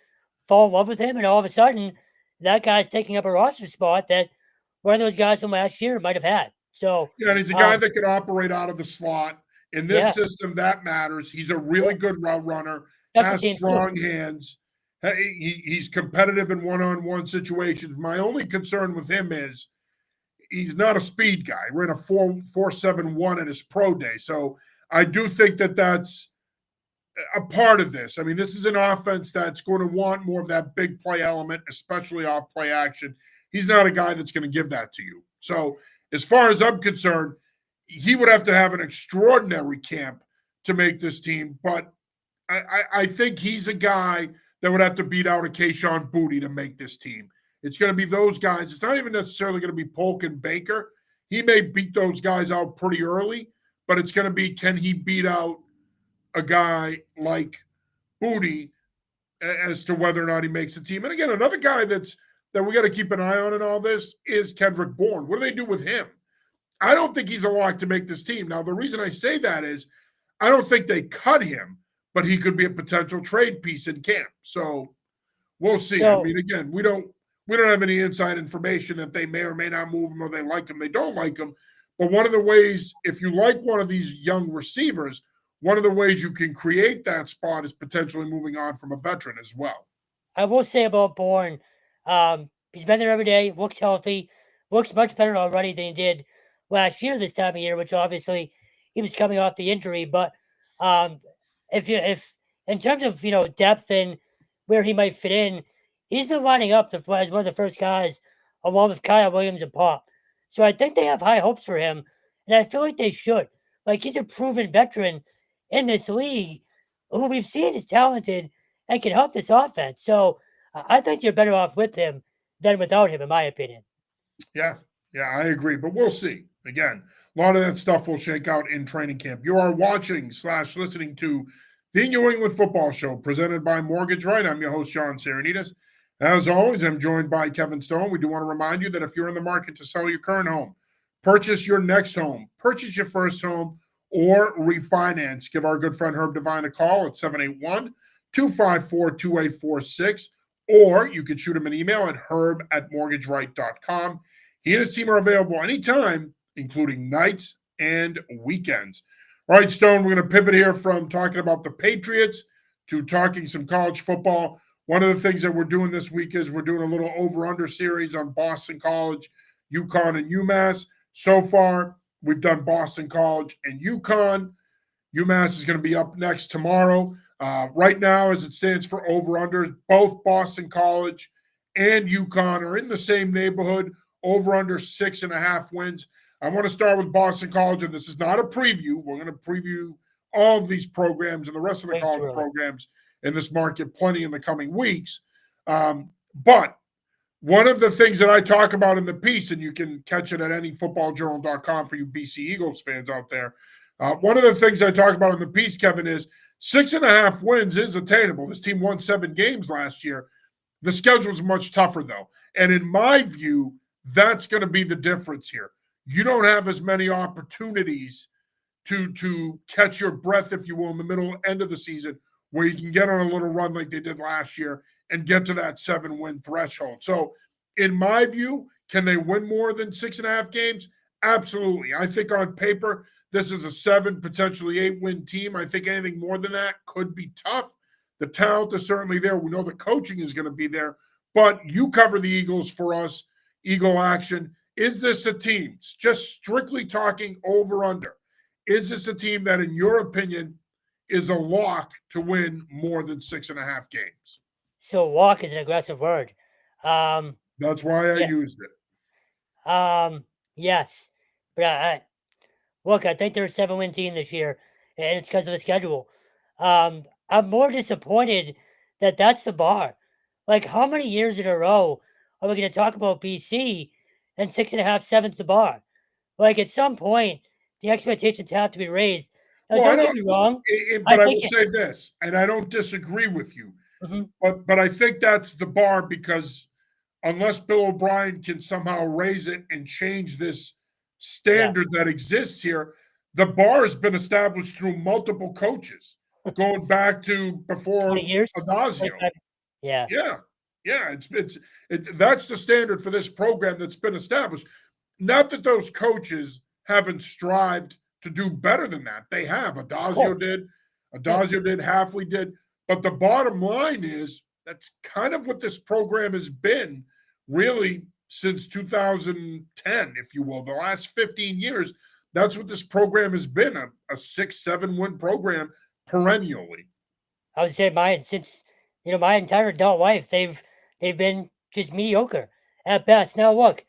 fall in love with him. And all of a sudden, that guy's taking up a roster spot that one of those guys from last year might have had. So yeah, and he's a guy that can operate out of the slot. In this system, that matters. He's a really good route runner, has strong hands. He's competitive in one-on-one situations. My only concern with him is he's not a speed guy. He ran a 4.71 in his pro day. So I do think that that's a part of this. I mean, this is an offense that's going to want more of that big play element, especially off play action. He's not a guy that's going to give that to you. So, as far as I'm concerned, he would have to have an extraordinary camp to make this team. But I think he's a guy that would have to beat out a Keyshawn Booty to make this team. It's going to be those guys. It's not even necessarily going to be Polk and Baker. He may beat those guys out pretty early, but it's going to be, can he beat out a guy like Booty as to whether or not he makes the team. And again, another guy that we got to keep an eye on in all this is Kendrick Bourne. What do they do with him? I don't think he's a lock to make this team. Now, the reason I say that is I don't think they cut him, but he could be a potential trade piece in camp. So we'll see. I mean, again, we don't have any inside information that they may or may not move him or they like him, they don't like him. But one of the ways, if you like one of these young receivers, one of the ways you can create that spot is potentially moving on from a veteran as well. I will say about Bourne, he's been there every day, looks healthy, looks much better already than he did last year this time of year, which obviously he was coming off the injury. But if in terms of depth and where he might fit in, he's been lining up as one of the first guys along with Kyle Williams and Pop. So I think they have high hopes for him, and I feel like they should. Like, he's a proven veteran in this league who we've seen is talented and can help this offense. So I think you're better off with him than without him, in my opinion. Yeah, I agree. But we'll see. Again, a lot of that stuff will shake out in training camp. You are watching / listening to the New England Football Show presented by Mortgage Right. I'm your host, John Sarianides. As always, I'm joined by Kevin Stone. We do want to remind you that if you're in the market to sell your current home, purchase your next home, purchase your first home, or refinance, give our good friend Herb Devine a call at 781-254-2846, or you can shoot him an email at herb@mortgageright.com. He and his team are available anytime, including nights and weekends. All right, Stone, we're going to pivot here from talking about the Patriots to talking some college football. One of the things that we're doing this week is we're doing a little over-under series on Boston College, UConn, and UMass. So far, we've done Boston College and UConn. UMass is going to be up next tomorrow. Right now, as it stands for over-unders, both Boston College and UConn are in the same neighborhood, over-under 6.5 wins. I want to start with Boston College, and this is not a preview. We're going to preview all of these programs and the rest of the college programs in this market plenty in the coming weeks. But one of the things that I talk about in the piece, and you can catch it at anyfootballjournal.com for you BC Eagles fans out there, one of the things I talk about in the piece, Kevin, is 6.5 wins is attainable. This team won 7 games last year. The schedule is much tougher, though. And in my view, that's going to be the difference here. You don't have as many opportunities to catch your breath, if you will, in the middle end of the season, where you can get on a little run like they did last year and get to that 7-win threshold. So in my view, can they win more than 6.5 games? Absolutely. I think on paper, this is a 7, potentially 8-win team. I think anything more than that could be tough. The talent is certainly there. We know the coaching is going to be there. But you cover the Eagles for us, Eagle Action. Is this a team, just strictly talking over-under, is this a team that, in your opinion, is a lock to win more than 6.5 games? So lock is an aggressive word. That's why I used it. Yes. But look, I think they're a 7-win team this year, and it's because of the schedule. I'm more disappointed that that's the bar. Like, how many years in a row are we going to talk about BC and 6.5, 7's the bar? Like, at some point, the expectations have to be raised. Now, don't get me wrong. But I will say this, and I don't disagree with you, but I think that's the bar, because unless Bill O'Brien can somehow raise it and change this standard that exists here, the bar has been established through multiple coaches going back to before 20 years? Adazio. Yeah. That's the standard for this program that's been established. Not that those coaches haven't strived to do better than that. They have. Adazio did, Hafley did. But the bottom line is that's kind of what this program has been really since 2010, if you will. The last 15 years, That's what this program has been, a 6-7 win program perennially. I would say mine since my entire adult life, they've been just mediocre at best. Now look,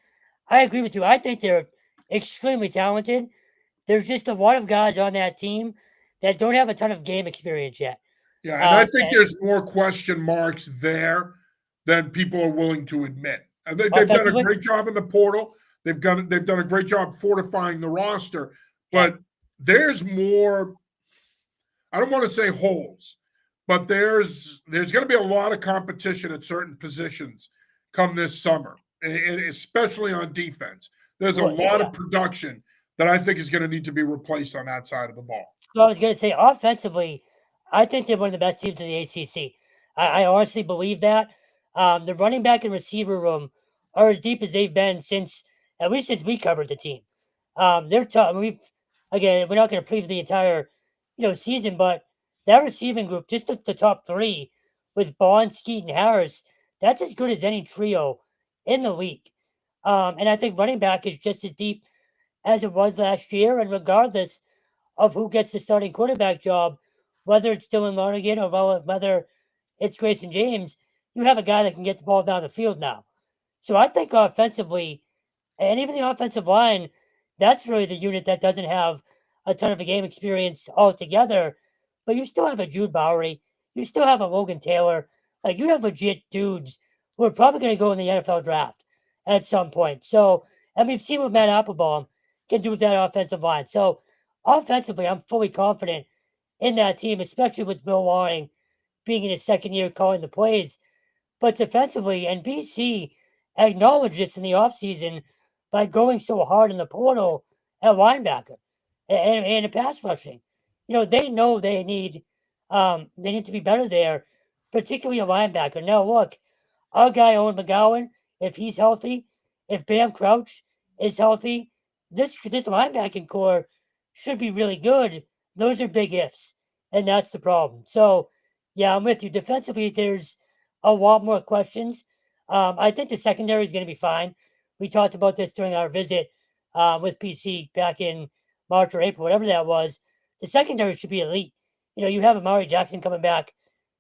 I agree with you. I think they're extremely talented. There's just a lot of guys on that team that don't have a ton of game experience yet. Yeah, and I think And there's more question marks there than people are willing to admit. And they've done a offensively, great job in the portal. They've done a great job fortifying the roster, yeah. but there's more. I don't want to say holes, but there's going to be a lot of competition at certain positions come this summer, and especially on defense. There's a Well, lot yeah. of production that I think is going to need to be replaced on that side of the ball. So I was going to say, offensively, I think they're one of the best teams in the ACC. I honestly believe that. The running back and receiver room are as deep as they've been since, at least since we covered the team. They're tough. We're not going to preview the entire, season, but that receiving group, just the top three with Bond, Skeet, and Harris, that's as good as any trio in the league. And I think running back is just as deep as it was last year. And regardless of who gets the starting quarterback job, whether it's Dylan Lonergan or whether it's Grayson James, you have a guy that can get the ball down the field now. So I think offensively, and even the offensive line, that's really the unit that doesn't have a ton of a game experience altogether. But you still have a Jude Bowery, you still have a Logan Taylor. Like you have legit dudes who are probably going to go in the NFL draft at some point. So, and we've seen what Matt Applebaum can do with that offensive line. So, offensively, I'm fully confident in that team, especially with Bill Waring being in his second year calling the plays. But defensively, and BC acknowledged this in the offseason by going so hard in the portal at linebacker and in pass rushing. They know they need to be better there, particularly a linebacker. Now, look, our guy Owen McGowan, if he's healthy, if Bam Crouch is healthy, this linebacking core should be really good. Those are big ifs, and that's the problem. So, yeah, I'm with you. Defensively, there's a lot more questions. I think the secondary is going to be fine. We talked about this during our visit with PC back in March or April, whatever that was. The secondary should be elite. You have Amari Jackson coming back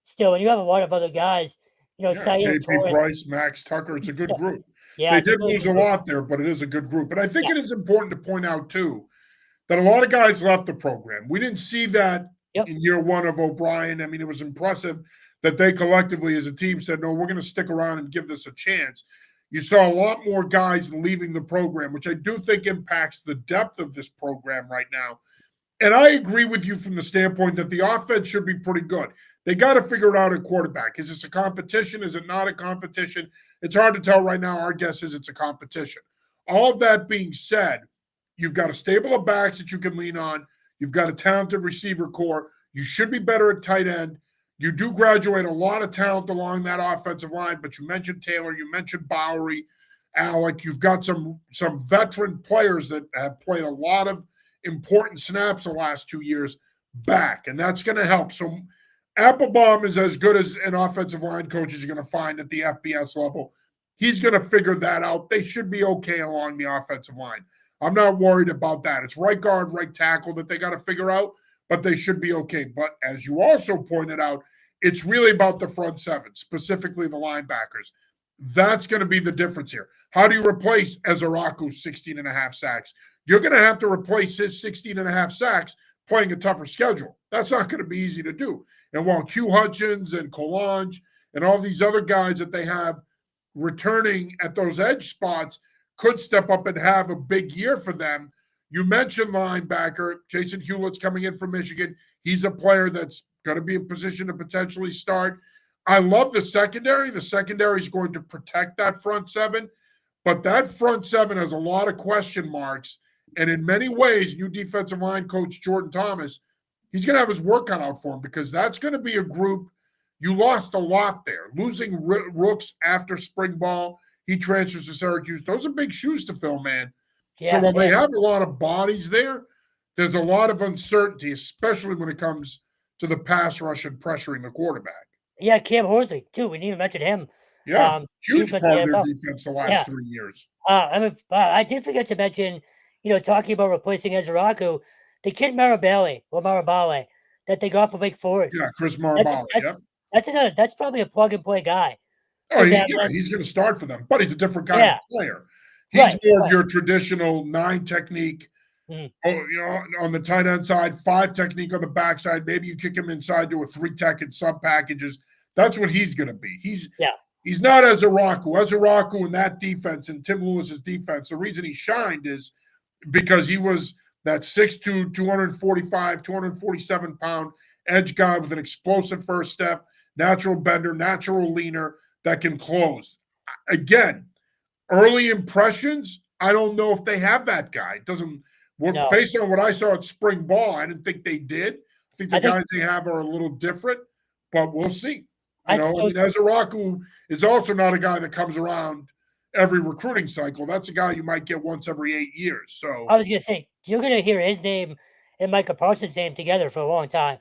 still, and you have a lot of other guys. Yeah, Sayer KP Torrance. Price, Max Tucker. It's a good group. Yeah, They it's a did really lose good a group. lot there, but it is a good group. And I think Yeah. it is important to point out, too, that a lot of guys left the program. We didn't see that Yep. in year one of O'Brien. I mean, it was impressive that they collectively as a team said, no, we're going to stick around and give this a chance. You saw a lot more guys leaving the program, which I do think impacts the depth of this program right now. And I agree with you from the standpoint that the offense should be pretty good. They got to figure it out at quarterback. Is this a competition? Is it not a competition? It's hard to tell right now. Our guess is it's a competition. All of that being said, you've got a stable of backs that you can lean on. You've got a talented receiver core. You should be better at tight end. You do graduate a lot of talent along that offensive line, but you mentioned Taylor, you mentioned Bowery, Alec. You've got some veteran players that have played a lot of important snaps the last 2 years back, and that's going to help. So Applebaum is as good as an offensive line coach as you're going to find at the FBS level. He's going to figure that out. They should be okay along the offensive line. I'm not worried about that. It's right guard, right tackle that they got to figure out, but they should be okay. But as you also pointed out, it's really about the front seven, specifically the linebackers. That's going to be the difference here. How do you replace Ezeraku's 16 and a half sacks? You're going to have to replace his 16 and a half sacks playing a tougher schedule. That's not going to be easy to do. And while Q Hutchins and Colange and all these other guys that they have returning at those edge spots could step up and have a big year for them. You mentioned linebacker. Jason Hewlett's coming in from Michigan. He's a player that's going to be in position to potentially start. I love the secondary. The secondary is going to protect that front seven, but that front seven has a lot of question marks. And in many ways, new defensive line coach Jordan Thomas, he's going to have his work cut out for him because that's going to be a group. You lost a lot there. Losing Rooks after spring ball, he transfers to Syracuse. Those are big shoes to fill, man. Yeah, so while yeah. they have a lot of bodies there, there's a lot of uncertainty, especially when it comes to the pass rush and pressuring the quarterback. Yeah, Cam Horsley, too. We need to mention him. Yeah, huge He's with part the of their NFL. defense the last Yeah. 3 years. I did forget to mention talking about replacing Ezraku, the kid Marabale that they got from Wake Forest. Yeah, Chris That's Marabali. that's Yep. that's probably a plug and play guy Oh, for them. he's going to start for them, but he's a different kind of Yeah, player. He's right, more of right. your traditional 9 technique. Mhm. On the tight end side, 5 technique on the backside. Maybe you kick him inside to a 3 tech and sub packages. That's what he's going to be. Yeah, He's not Ezraku. Ezraku in that defense and Tim Lewis's defense, the reason he shined is because he was that 6'2", 245, 247-pound edge guy with an explosive first step, natural bender, natural leaner that can close. Again, early impressions, I don't know if they have that guy. It doesn't no. based on what I saw at spring ball, I didn't think they did. I think the I think guys they have are a little different, but we'll see. I so Ezraku is also not a guy that comes around every recruiting cycle. That's a guy you might get once every 8 years. So I was gonna say you're gonna hear his name and Micah Parsons' name together for a long time.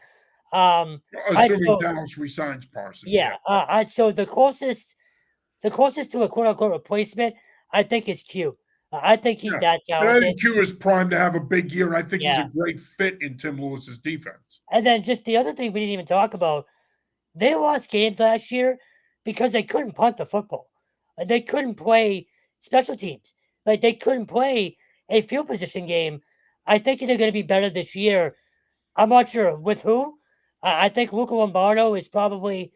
I assuming so Dallas resigns Parsons, yeah. yeah. I so the closest to a quote unquote replacement, I think is Q. I think he's Yeah. that And I talented. think Q is primed to have a big year. I think he's a Yeah. great fit in Tim Lewis's defense. And then just the other thing we didn't even talk about, they lost games last year because they couldn't punt the football. They couldn't play special teams. Like they couldn't play a field position game. I think they're going to be better this year. I'm not sure with who. I think Luca Lombardo is probably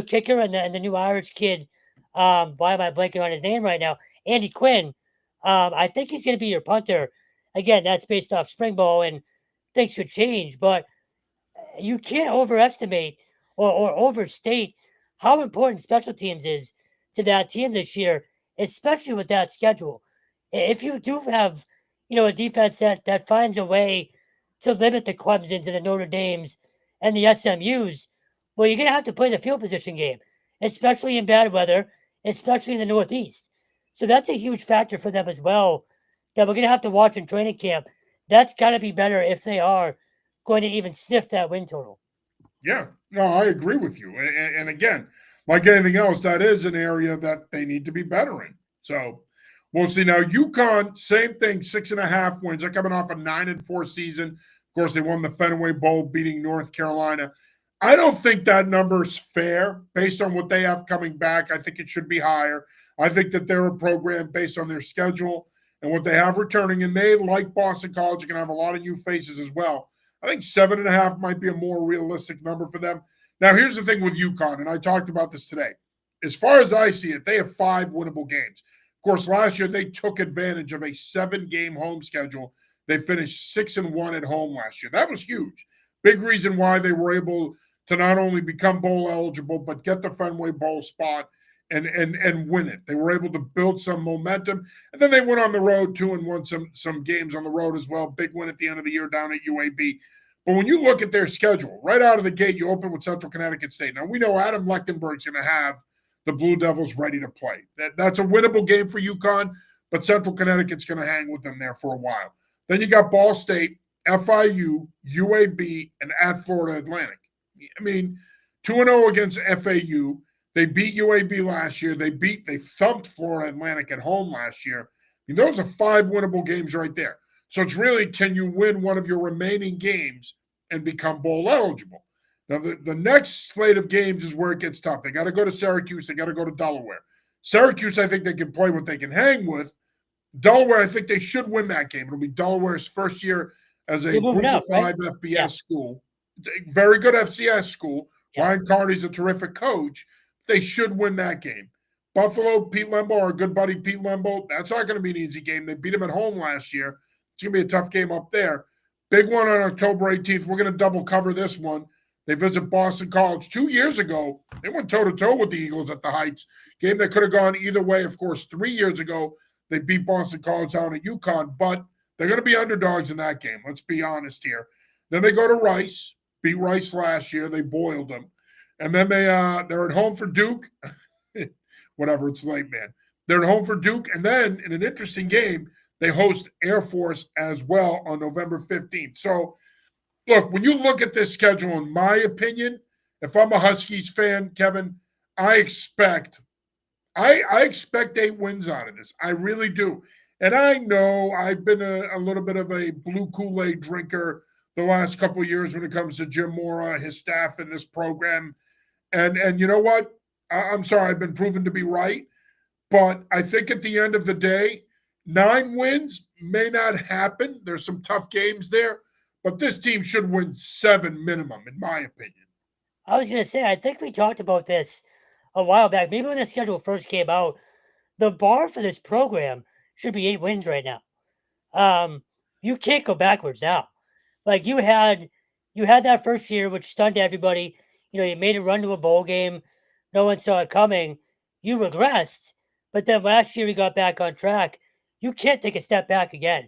kicker, and the new Irish kid. Why am I blanking on his name right now? Andy Quinn. I think he's going to be your punter. Again, that's based off spring ball, and things could change, but you can't overestimate or overstate how important special teams is to that team this year, especially with that schedule. If you do have, a defense that finds a way to limit the Clemsons and the Notre Dames and the SMUs, well, you're going to have to play the field position game, especially in bad weather, especially in the Northeast. So that's a huge factor for them as well that we're going to have to watch in training camp. That's got to be better if they are going to even sniff that win total. Yeah, no, I agree with you. And again, like anything else, that is an area that they need to be better in. So we'll see. Now, UConn, same thing, 6.5 wins. They're coming off a 9-4 season. Of course, they won the Fenway Bowl, beating North Carolina. I don't think that number is fair based on what they have coming back. I think it should be higher. I think that they're a program based on their schedule and what they have returning. And they, like Boston College, are going to have a lot of new faces as well. I think 7.5 might be a more realistic number for them. Now, here's the thing with UConn, and I talked about this today. As far as I see it, they have 5 winnable games. Of course, last year they took advantage of a 7-game home schedule. They finished 6-1 at home last year. That was huge. Big reason why they were able to not only become bowl eligible, but get the Fenway Bowl spot and win it. They were able to build some momentum. And then they went on the road too and won some games on the road as well. Big win at the end of the year down at UAB. But when you look at their schedule, right out of the gate, you open with Central Connecticut State. Now, we know Adam Lechtenberg's going to have the Blue Devils ready to play. That's a winnable game for UConn, but Central Connecticut's going to hang with them there for a while. Then you got Ball State, FIU, UAB, and at Florida Atlantic. I mean, 2-0 against FAU. They beat UAB last year. They thumped Florida Atlantic at home last year. I mean, those are 5 winnable games right there. So it's really, can you win one of your remaining games and become bowl eligible? Now, the next slate of games is where it gets tough. They got to go to Syracuse. They got to go to Delaware. Syracuse, I think they can play what they can hang with. Delaware, I think they should win that game. It'll be Delaware's first year as a Group of 5 FBS school. Very good FCS school. Yeah. Ryan Carney's a terrific coach. They should win that game. Buffalo, Pete Lembo, our good buddy Pete Lembo, that's not going to be an easy game. They beat him at home last year. It's going to be a tough game up there. Big one on October 18th. We're going to double cover this one. They visit Boston College. 2 years ago, they went toe-to-toe with the Eagles at the Heights. Game that could have gone either way. Of course, 3 years ago, they beat Boston College down at UConn, but they're going to be underdogs in that game. Let's be honest here. Then they go to Rice, beat Rice last year. They boiled them. And then they're at home for Duke. Whatever, it's late, man. They're at home for Duke. And then in an interesting game, they host Air Force as well on November 15th. So, look, when you look at this schedule, in my opinion, if I'm a Huskies fan, Kevin, I expect 8 wins out of this. I really do. And I know I've been a little bit of a blue Kool-Aid drinker the last couple of years when it comes to Jim Mora, his staff, in this program. And you know what? I'm sorry, I've been proven to be right. But I think at the end of the day, 9 wins may not happen. There's some tough games there, but this team should win 7 minimum, in my opinion. I was going to say, I think we talked about this a while back. Maybe when the schedule first came out, the bar for this program should be 8 wins right now. You can't go backwards now. Like you had that first year, which stunned everybody. You made a run to a bowl game. No one saw it coming. You regressed, but then last year you got back on track. You can't take a step back again.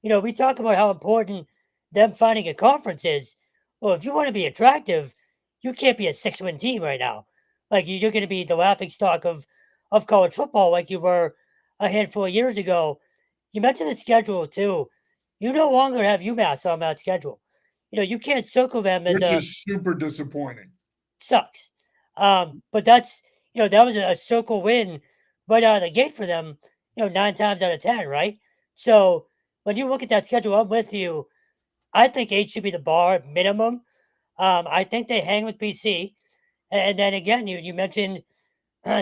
We talk about how important them finding a conference is. Well, if you want to be attractive, you can't be a 6-win team right now. Like you're going to be the laughing stock of college football, like you were a handful of years ago. You mentioned the schedule too. You no longer have UMass on that schedule. You can't circle them as Which a is super disappointing. sucks. But that was a circle win right out of the gate for them, 9 times out of 10, right? So when you look at that schedule, I'm with you. I think 8 should be the bar minimum. I think they hang with BC. And then again, you mentioned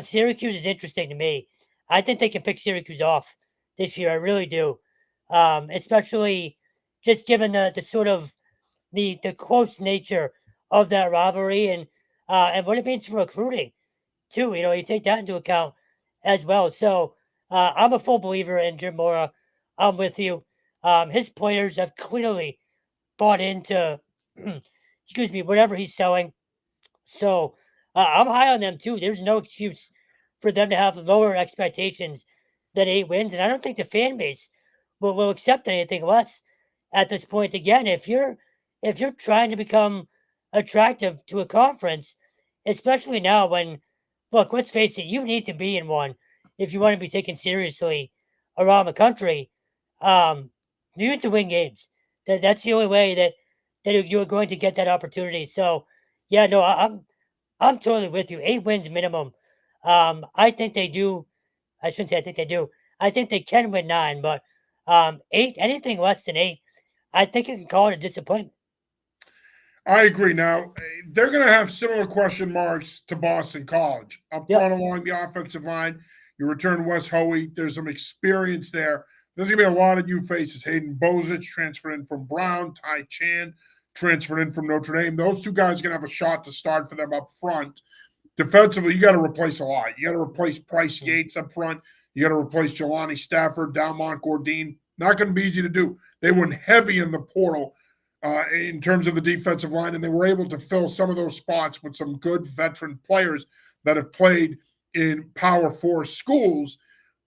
Syracuse is interesting to me. I think they can pick Syracuse off this year. I really do. Especially just given the sort of the close nature of that rivalry and what it means for recruiting too. You take that into account as well. So I'm a full believer in Jim Mora. I'm with you. His players have clearly bought into, excuse me, whatever he's selling. So I'm high on them too. There's no excuse for them to have lower expectations than 8 wins, and I don't think the fan base will accept anything less at this point. Again, if you're trying to become attractive to a conference, especially now when, look, let's face it, you need to be in one if you want to be taken seriously around the country. Um, you need to win games. That's the only way that you're going to get that opportunity. So, yeah, no, I'm totally with you. 8 wins minimum. I think they do. I shouldn't say I think they do. I think they can win 9, but 8, anything less than 8, I think you can call it a disappointment. I agree. Now, they're going to have similar question marks to Boston College. Up Yep. front along the offensive line, you return Wes Hoey. There's some experience there. There's going to be a lot of new faces. Hayden Bozich transferred in from Brown. Ty Chan transferred in from Notre Dame. Those two guys are going to have a shot to start for them up front. Defensively, you got to replace a lot. You got to replace Price Yates up front. You got to replace Jelani Stafford, Dalmont Gordine. Not going to be easy to do. They went heavy in the portal in terms of the defensive line, and they were able to fill some of those spots with some good veteran players that have played in Power 4 schools,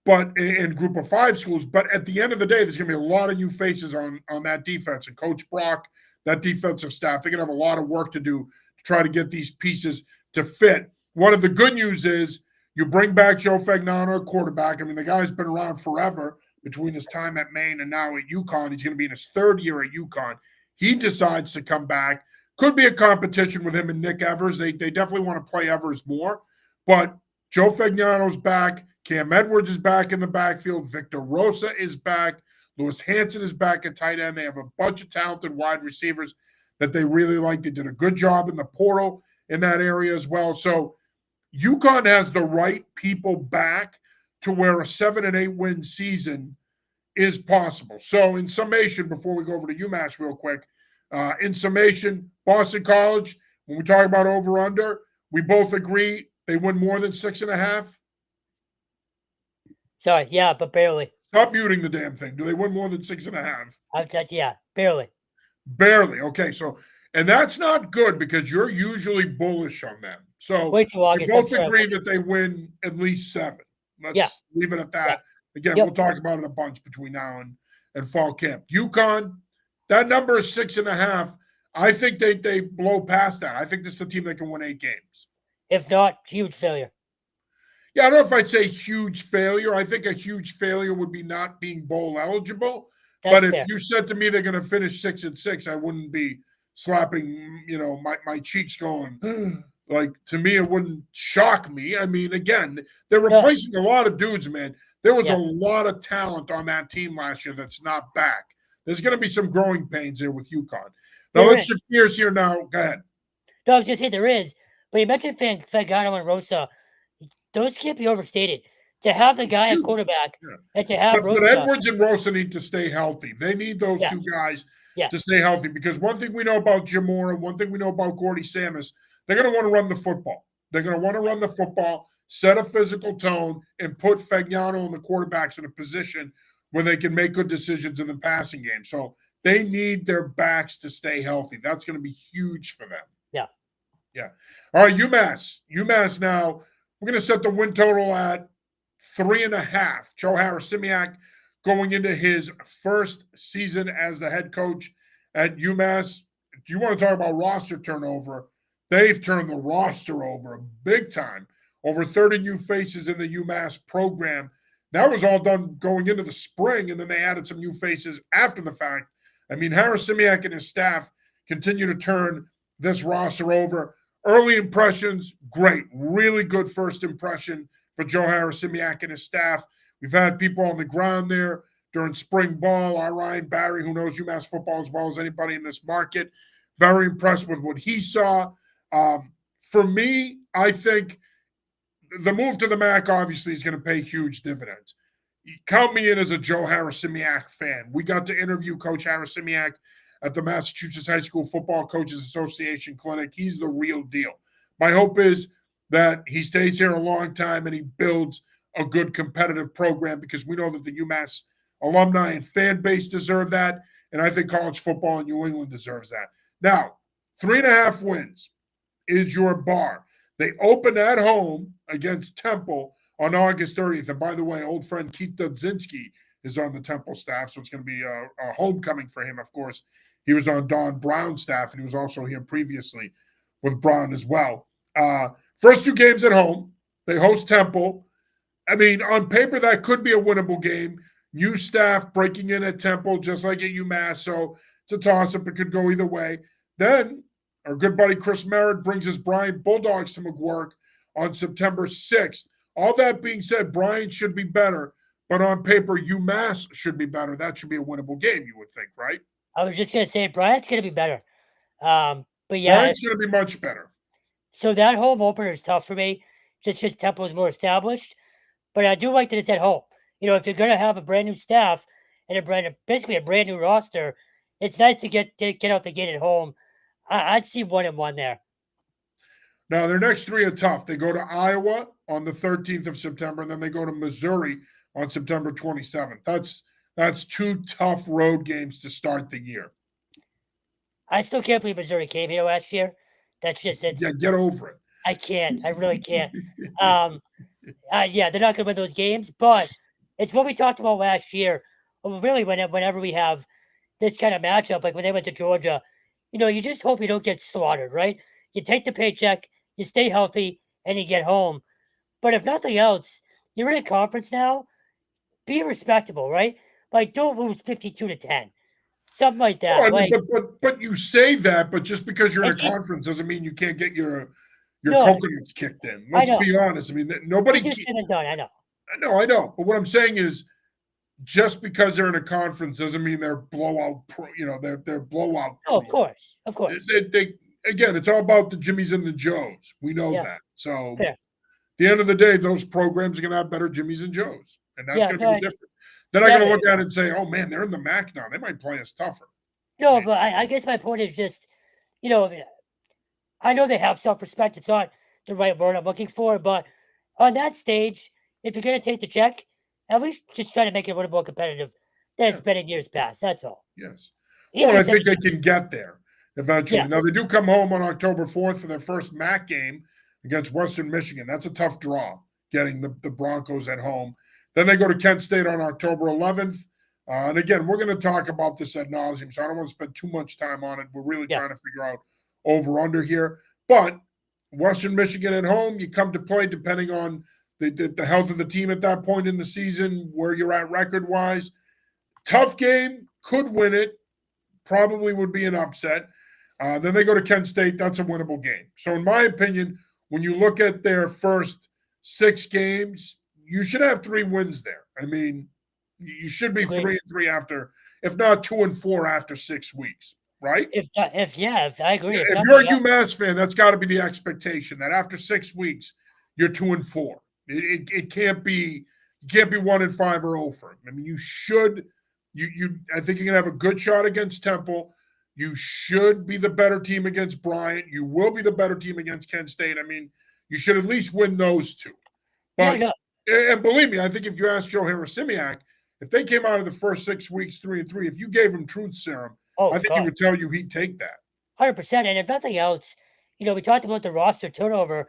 but in Group of 5 schools. But at the end of the day, there's going to be a lot of new faces on that defense. And Coach Brock, that defensive staff, they're going to have a lot of work to do to try to get these pieces to fit. One of the good news is you bring back Joe Fagnano, quarterback. I mean, the guy's been around forever between his time at Maine and now at UConn. He's going to be in his 3rd year at UConn. He decides to come back. Could be a competition with him and Nick Evers. They definitely want to play Evers more. But Joe Fagnano's back. Cam Edwards is back in the backfield. Victor Rosa is back. Lewis Hanson is back at tight end. They have a bunch of talented wide receivers that they really like. They did a good job in the portal in that area as well. So UConn has the right people back to where a 7 and 8 win season is possible. So in summation, before we go over to UMass real quick, in summation, Boston College, when we talk about over under, we both agree they win more than 6.5. Sorry, yeah, but barely. Stop muting the damn thing. Do they win more than 6.5? Yeah, barely. Barely. Okay, so and that's not good because you're usually bullish on them. So Way too we August. both agree that they win at least 7. Let's leave it at that. Yeah. Again, we'll talk about it a bunch between now and fall camp. UConn, that number is 6.5. I think they blow past that. I think this is a team that can win 8 games. If not, huge failure. Yeah, I don't know if I'd say huge failure. I think a huge failure would be not being bowl eligible. That's but fair. if you said to me they're going to finish 6-6, I wouldn't be slapping, my cheeks going, Like, to me, it wouldn't shock me. I mean, again, they're replacing a lot of dudes, man. There was a lot of talent on that team last year that's not back. There's going to be some growing pains there with UConn. Now, let's shift gears here now. Go ahead. No, I was going to say there is. But you mentioned Fagano and Rosa. Those can't be overstated. To have the guy at quarterback and to have Rosa. But Edwards and Rosa need to stay healthy. They need those two guys to stay healthy, because one thing we know about Jamora, one thing we know about Gordy Samus, they're going to want to run the football. They're going to want to run the football, set a physical tone, and put Fagnano and the quarterbacks in a position where they can make good decisions in the passing game. So they need their backs to stay healthy. That's going to be huge for them. Yeah. All right, UMass. UMass now, we're going to set the win total at 3.5. Joe Harris-Simiak going into his first season as the head coach at UMass. Do you want to talk about roster turnover? They've turned the roster over big time. Over 30 new faces in the UMass program. That was all done going into the spring, and then they added some new faces after the fact. I mean, Harris-Simiak and his staff continue to turn this roster over. Early impressions, great. Really good first impression for Joe Harris-Simiak and his staff. We've had people on the ground there during spring ball. Our Ryan Barry, who knows UMass football as well as anybody in this market, very impressed with what he saw. For me, I think the move to the MAC obviously is going to pay huge dividends. Count me in as a Joe Harris-Simiak fan. We got to interview Coach Harris-Simiak at the Massachusetts High School Football Coaches Association Clinic. He's the real deal. My hope is that he stays here a long time and he builds a good competitive program, because we know that the UMass alumni and fan base deserve that, and I think college football in New England deserves that. Now, 3.5 wins is your bar. They open at home against Temple on August 30th. And by the way, old friend Keith Dudzinski is on the Temple staff, so it's going to be a homecoming for him, of course. He was on Don Brown's staff, and he was also here previously with Brown as well. First 2 games at home. They host Temple. I mean, on paper, that could be a winnable game. New staff breaking in at Temple, just like at UMass, so it's a toss-up. It could go either way. Then our good buddy Chris Merritt brings his Bryant Bulldogs to McGuirk on September 6th. All that being said, Bryant should be better, but on paper, UMass should be better. That should be a winnable game, you would think, right? I was just going to say, Bryant's going to be better. But yeah. Bryant's going to be much better. So that home opener is tough for me, just because Temple is more established. But I do like that it's at home. You know, if you're going to have a brand new staff and basically a brand new roster, it's nice to get out the gate at home. I'd see 1-1 there. Now, their next 3 are tough. They go to Iowa on the 13th of September, and then they go to Missouri on September 27th. That's 2 tough road games to start the year. I still can't believe Missouri came here last year. That's just it. Yeah, get over it. I can't. I really can't. Yeah, they're not going to win those games, but it's what we talked about last year. Really, whenever we have this kind of matchup, like when they went to Georgia, you know, you just hope you don't get slaughtered, right? You take the paycheck, you stay healthy, and you get home. But if nothing else, you're in a conference now. Be respectable, right? Like, don't lose 52-10, something like that. I mean, but you say that, but just because you're in a conference doesn't mean you can't get your coconuts kicked in. Let's be honest. I mean, nobody. It's just been done. I know. I know. But what I'm saying is, just because they're in a conference doesn't mean they're blowout. They're blowout. Oh, of course. They again, it's all about the Jimmies and the Joes. We know that. So, at the end of the day, those programs are going to have better Jimmies and Joes, and that's going to be the difference. Then I'm going to look at it and say, "Oh man, they're in the MAC now. They might play us tougher." No, but I guess my point is just, you know, I know they have self-respect. It's not the right word I'm looking for, but on that stage, if you're going to take the check, at least just try to make it a little more competitive than it's been in years past. That's all. Yes. Well, I think they can get there eventually. Yes. Now, they do come home on October 4th for their first MAC game against Western Michigan. That's a tough draw, getting the Broncos at home. Then they go to Kent State on October 11th. And again, we're going to talk about this ad nauseum, so I don't want to spend too much time on it. We're really trying to figure out over-under here. But Western Michigan at home, you come to play depending on the health of the team at that point in the season, where you're at record-wise. Tough game, could win it, probably would be an upset. Then they go to Kent State. That's a winnable game. So, in my opinion, when you look at their first 6 games, you should have 3 wins there. I mean, you should be 3-3 after, if not 2-4 after 6 weeks, right? If I agree. If you're a UMass fan, that's got to be the expectation that after 6 weeks, you're 2-4. It can't be. You can't be 1-5 or over. I mean, you should. I think you're gonna have a good shot against Temple. You should be the better team against Bryant. You will be the better team against Kent State. I mean, you should at least win those 2. But, and believe me, I think if you ask Joe Harrisimiak, if they came out of the first 6 weeks 3-3, if you gave him truth serum, I think he would tell you he'd take that. 100%. And if nothing else, we talked about the roster turnover.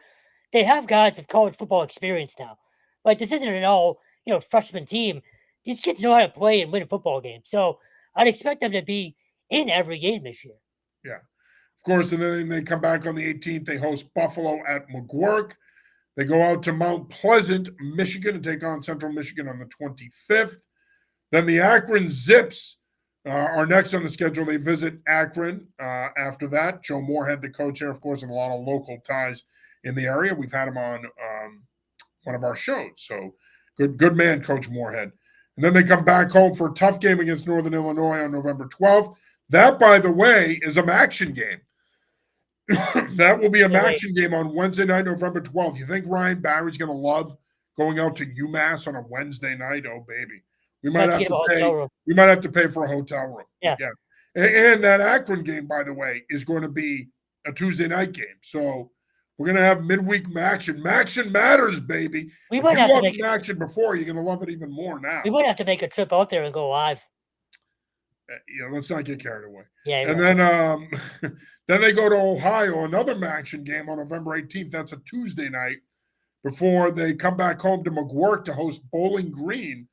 They have guys with college football experience now. Like, this isn't an all, freshman team. These kids know how to play and win football games. So I'd expect them to be in every game this year. Yeah. Of course, and then they come back on the 18th. They host Buffalo at McGuirk. They go out to Mount Pleasant, Michigan, to take on Central Michigan on the 25th. Then the Akron Zips are next on the schedule. They visit Akron after that. Joe Moorhead, the coach there, of course, and a lot of local ties in the area. We've had him on one of our shows. So good man, Coach Moorhead. And then they come back home for a tough game against Northern Illinois on November 12th. That, by the way, is a MACtion game. That will be a MACtion game on Wednesday night, November 12th. You think Ryan Barry's going to love going out to UMass on a Wednesday night? Oh, baby. We might have to pay. We might have to pay for a hotel room. Yeah. And that Akron game, by the way, is going to be a Tuesday night game. So we're going to have midweek MACtion. MACtion matters, baby. We might have to make MACtion before. You're going to love it even more now. We might have to make a trip out there and go live. Let's not get carried away. Yeah. And then they go to Ohio, another MACtion game on November 18th. That's a Tuesday night before they come back home to McGuirk to host Bowling Green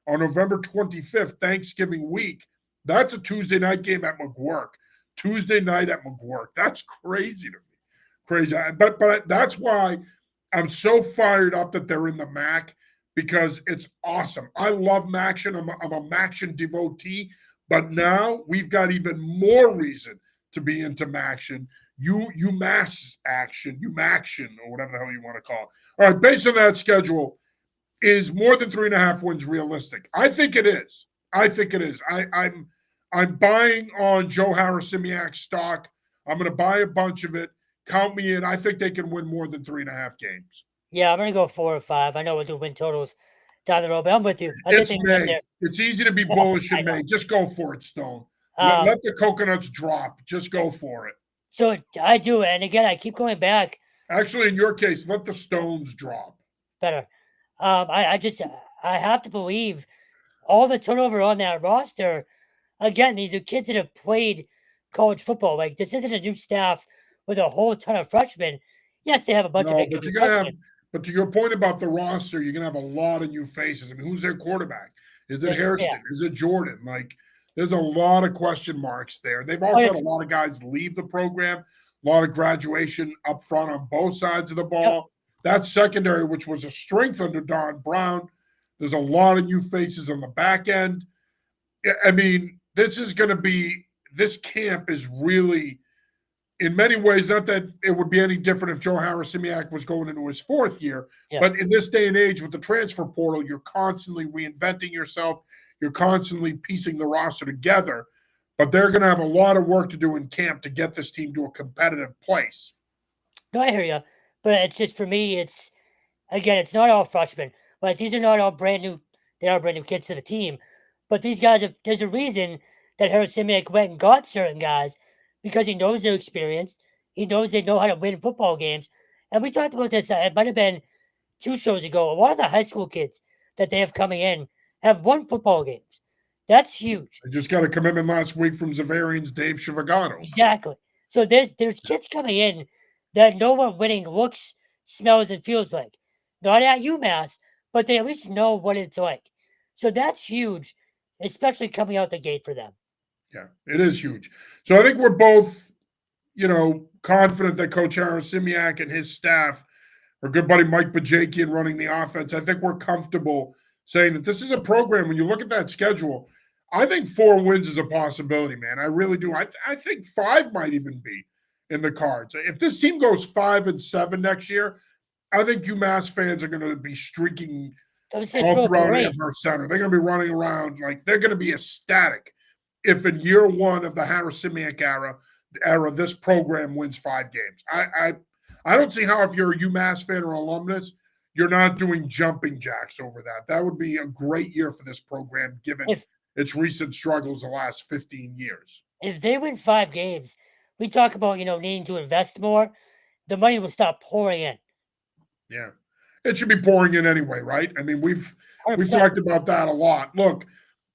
on November 25th, Thanksgiving week. That's a Tuesday night game at McGuirk. Tuesday night at McGuirk. That's crazy to me. Crazy. But that's why I'm so fired up that they're in the MAC, because it's awesome. I love MACtion. I'm a MACtion devotee. But now we've got even more reason to be into MACtion. UMass action, UMACtion, or whatever the hell you want to call it. All right, based on that schedule, is more than 3.5 wins realistic? I think it is. I'm buying on Joe Harrisimiak's stock. I'm going to buy a bunch of it. Count me in. I think they can win more than 3.5 games. Yeah, I'm going to go 4 or 5. I know we'll do win totals down the road, but I'm with you. It's May. It's easy to be bullish in May. Just go for it, Stone. Let the coconuts drop. Just go for it. So I do. And again, I keep going back. Actually, in your case, let the stones drop. Better. I have to believe all the turnover on that roster. Again, these are kids that have played college football. Like, this isn't a new staff with a whole ton of freshmen. Yes, they have a bunch of but you're gonna have. But to your point about the roster, you're gonna have a lot of new faces. I mean, who's their quarterback? Is it Harrison? Yeah. Is it Jordan? Like, there's a lot of question marks there. They've also had a lot of guys leave the program. A lot of graduation up front on both sides of the ball. Yep. That secondary, which was a strength under Don Brown, there's a lot of new faces on the back end. I mean, this camp is really, in many ways, not that it would be any different if Joe Harrisimiak was going into his 4th year, but in this day and age with the transfer portal, you're constantly reinventing yourself. You're constantly piecing the roster together. But they're going to have a lot of work to do in camp to get this team to a competitive place. No, I hear you. But it's just, for me, it's not all freshmen. Like, these are not all brand new. They are brand new kids to the team. But these guys, there's a reason that Harrisimiak went and got certain guys, because he knows they're experienced. He knows they know how to win football games. And we talked about this, it might have been 2 shows ago. A lot of the high school kids that they have coming in have won football games. That's huge. I just got a commitment last week from Zavarian's Dave Chivagano. Exactly. So there's kids coming in that know what winning looks, smells, and feels like. Not at UMass, but they at least know what it's like. So that's huge, especially coming out the gate for them. Yeah, it is huge. So I think we're both, confident that Coach Harrisimiak and his staff, our good buddy Mike Bajakian running the offense, I think we're comfortable saying that this is a program, when you look at that schedule, I think 4 wins is a possibility, man. I really do. I think 5 might even be in the cards. If this team goes 5-7 next year, I think UMass fans are going to be streaking I would say all throw a throughout parade. Amherst Center. They're going to be running around like they're going to be ecstatic if in year 1 of the Harris Simiak era, this program wins 5 games. I don't see how if you're a UMass fan or alumnus, you're not doing jumping jacks over that. That would be a great year for this program, given If its recent struggles the last 15 years. if they win 5 games, we talk about needing to invest more. The money will stop pouring in. Yeah, it should be pouring in anyway, right? I mean, we've 100%. talked about that a lot. Look,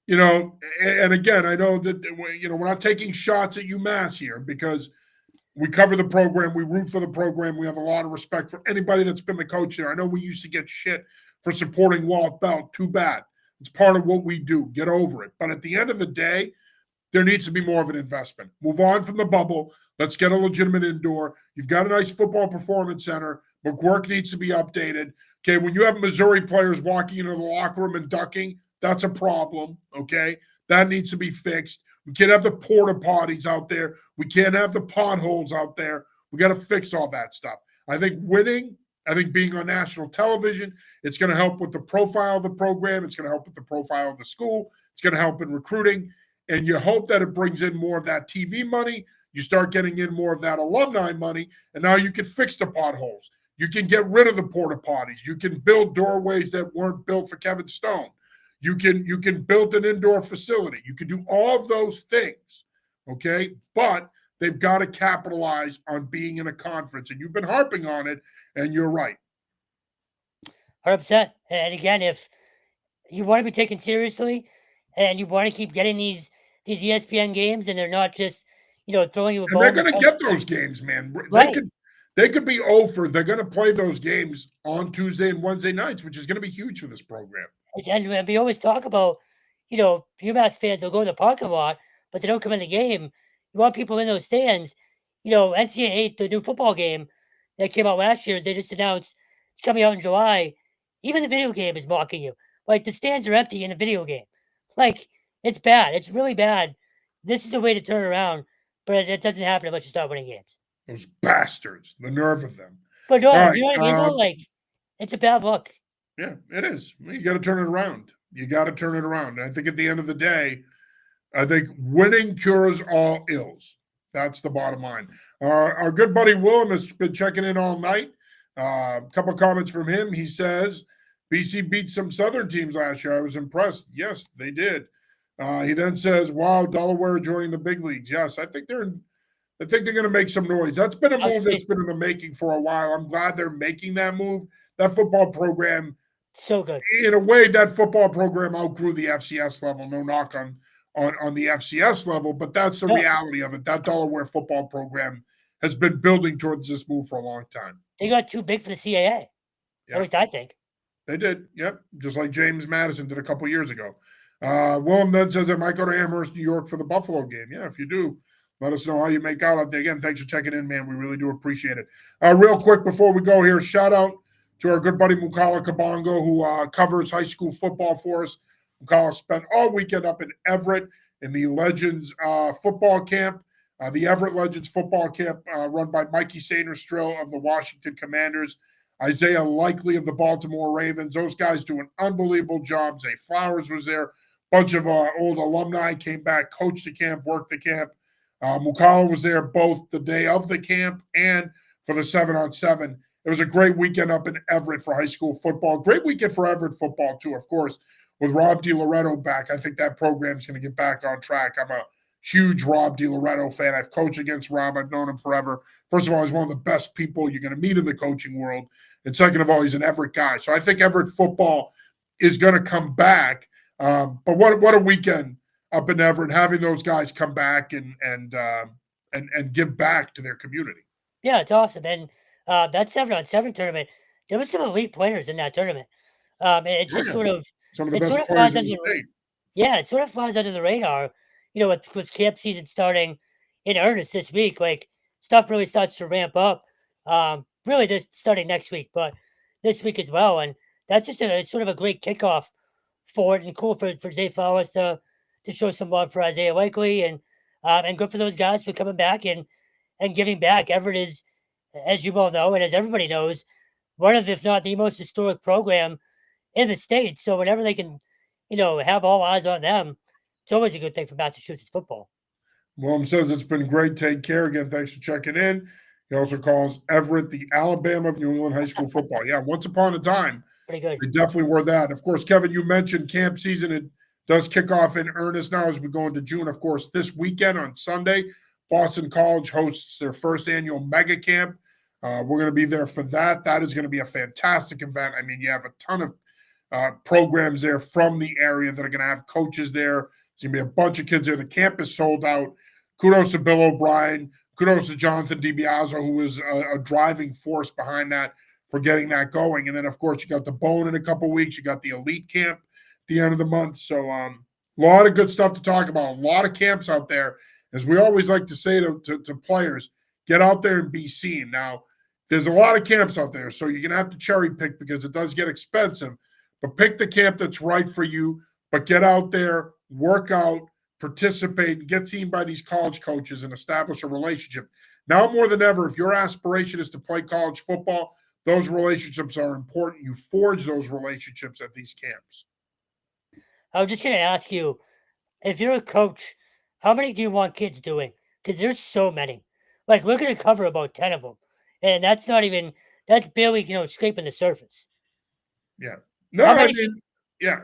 and again, I know that we're not taking shots at UMass here because we cover the program, we root for the program, we have a lot of respect for anybody that's been the coach there. I know we used to get shit for supporting Walt Bell. Too bad. It's part of what we do. Get over it. But at the end of the day, there needs to be more of an investment. Move on from the bubble. Let's get a legitimate indoor. You've got a nice football performance center. McGuirk needs to be updated. Okay, when you have Missouri players walking into the locker room and ducking, that's a problem. Okay, that needs to be fixed. We can't have the porta potties out there. We can't have the potholes out there. We got to fix all that stuff. I think winning, I think being on national television, it's going to help with the profile of the program. It's going to help with the profile of the school. It's going to help in recruiting. And you hope that it brings in more of that TV money. You start getting in more of that alumni money. And now you can fix the potholes. You can get rid of the porta potties. You can build doorways that weren't built for Kevin Stone. You can build an indoor facility. You can do all of those things, okay? But they've got to capitalize on being in a conference. And you've been harping on it, and you're right. 100%. And again, if you want to be taken seriously and you want to keep getting these ESPN games and they're not just, throwing you a ball. And they're going to get those games, man. Right. They could be over. They're going to play those games on Tuesday and Wednesday nights, which is going to be huge for this program. And we always talk about, UMass fans will go to the parking lot, but they don't come in the game. You want people in those stands. NCAA, the new football game that came out last year, they just announced it's coming out in July. Even the video game is mocking you. Like, the stands are empty in the video game. Like, it's bad. It's really bad. This is a way to turn it around, but it doesn't happen unless you start winning games. Those bastards, the nerve of them. But no, All do you know what I mean, though? Like, it's a bad look. Yeah, it is. You got to turn it around. You got to turn it around. And I think at the end of the day, I think winning cures all ills. That's the bottom line. Our good buddy Willem has been checking in all night. A couple of comments from him. He says, BC beat some Southern teams last year. I was impressed. Yes, they did. He then says, wow, Delaware joining the big leagues. Yes, I think they're going to make some noise. That's been a move that's been in the making for a while. I'm glad they're making that move. That football program, so good. In a way, that football program outgrew the FCS level. No knock on the FCS level, but that's the reality of it. That Delaware football program has been building towards this move for a long time. They got too big for the CAA. At least I think. They did. Yep. Just like James Madison did a couple years ago. Willem then says I might go to Amherst, New York for the Buffalo game. Yeah, if you do, let us know how you make out there. Again, thanks for checking in, man. We really do appreciate it. Real quick before we go here, shout out to our good buddy Mukala Kabongo, who covers high school football for us. Mukala spent all weekend up in Everett in the Legends football camp, the Everett Legends football camp run by Mikey Sainers-Strill of the Washington Commanders, Isaiah Likely of the Baltimore Ravens. Those guys do an unbelievable job. Zay Flowers was there. Bunch of old alumni came back, coached the camp, worked the camp. Mukala was there both the day of the camp and for the 7-on-7. It was a great weekend up in Everett for high school football. Great weekend for Everett football, too, of course, with Rob DiLoretto back. I think that program's going to get back on track. I'm a huge Rob DiLoretto fan. I've coached against Rob. I've known him forever. First of all, he's one of the best people you're going to meet in the coaching world. And second of all, he's an Everett guy. So I think Everett football is going to come back. But what a weekend up in Everett, having those guys come back and give back to their community. Yeah, it's awesome. And that 7-on-7 tournament, there was some elite players in that tournament. It just sort of some of the best players in the state. Yeah, it sort of flies under the radar. With camp season starting in earnest this week, like stuff really starts to ramp up. Really, this starting next week, but this week as well. And that's just sort of a great kickoff for it, and cool for Zay Flowers to to show some love for Isaiah Likely, and good for those guys for coming back and giving back. Everett is, as you well know, and as everybody knows, one of, if not the most historic program in the state. So whenever they can, have all eyes on them, it's always a good thing for Massachusetts football. Willem says it's been great. Take care. Again, thanks for checking in. He also calls Everett the Alabama of New England high school football. Yeah, once upon a time, Pretty good. they definitely were that. Of course, Kevin, you mentioned camp season. It does kick off in earnest now as we go into June. Of course, this weekend on Sunday, Boston College hosts their first annual mega camp. We're going to be there for that. That is going to be a fantastic event. I mean, you have a ton of programs there from the area that are going to have coaches there. There's going to be a bunch of kids there. The camp is sold out. Kudos to Bill O'Brien. Kudos to Jonathan DiBiase, who was a driving force behind that for getting that going. And then, of course, you got the Bone in a couple weeks. You got the Elite Camp at the end of the month. So a lot of good stuff to talk about. A lot of camps out there. As we always like to say to players, get out there and be seen. Now, there's a lot of camps out there, so you're going to have to cherry pick because it does get expensive. But pick the camp that's right for you. But get out there, work out, participate, get seen by these college coaches, and establish a relationship. Now more than ever, if your aspiration is to play college football, those relationships are important. You forge those relationships at these camps. I was just going to ask you, if you're a coach, how many do you want kids doing? Because there's so many. Like, we're going to cover about 10 of them. And that's barely, scraping the surface. Yeah. No, I mean, yeah.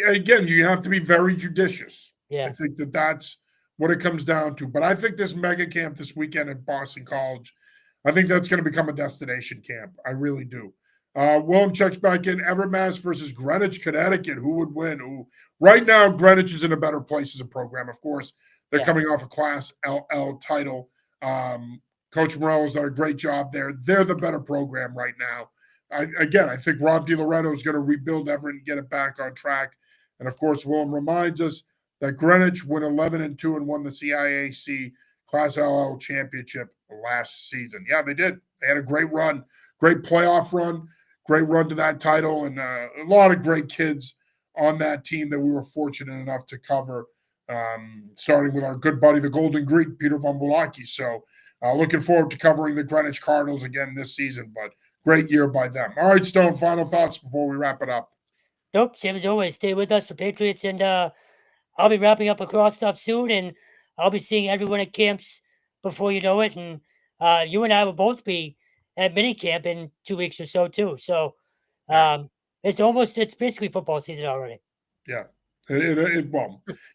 Again, you have to be very judicious. Yeah. I think that's what it comes down to. But I think this mega camp this weekend at Boston College, I think that's going to become a destination camp. I really do. Willem checks back in. Everett, Mass versus Greenwich, Connecticut. Who would win? Ooh. Right now, Greenwich is in a better place as a program. Of course, they're coming off a Class LL title. Coach Morello's done a great job there. They're the better program right now. I think Rob DiLoretto is going to rebuild Everett and get it back on track. And, of course, Willem reminds us that Greenwich went 11-2 and won the CIAC Class LL championship last season. Yeah, they did. They had a great run, great playoff run, great run to that title, and a lot of great kids on that team that we were fortunate enough to cover, starting with our good buddy, the Golden Greek, Peter Von Volaki. So looking forward to covering the Greenwich Cardinals again this season, but great year by them. All right, Stone, final thoughts before we wrap it up. Nope, same as always. Stay with us for Patriots, and I'll be wrapping up across stuff soon, and I'll be seeing everyone at camps before you know it. And you and I will both be at mini camp in 2 weeks or so too. So it's basically football season already. Yeah, it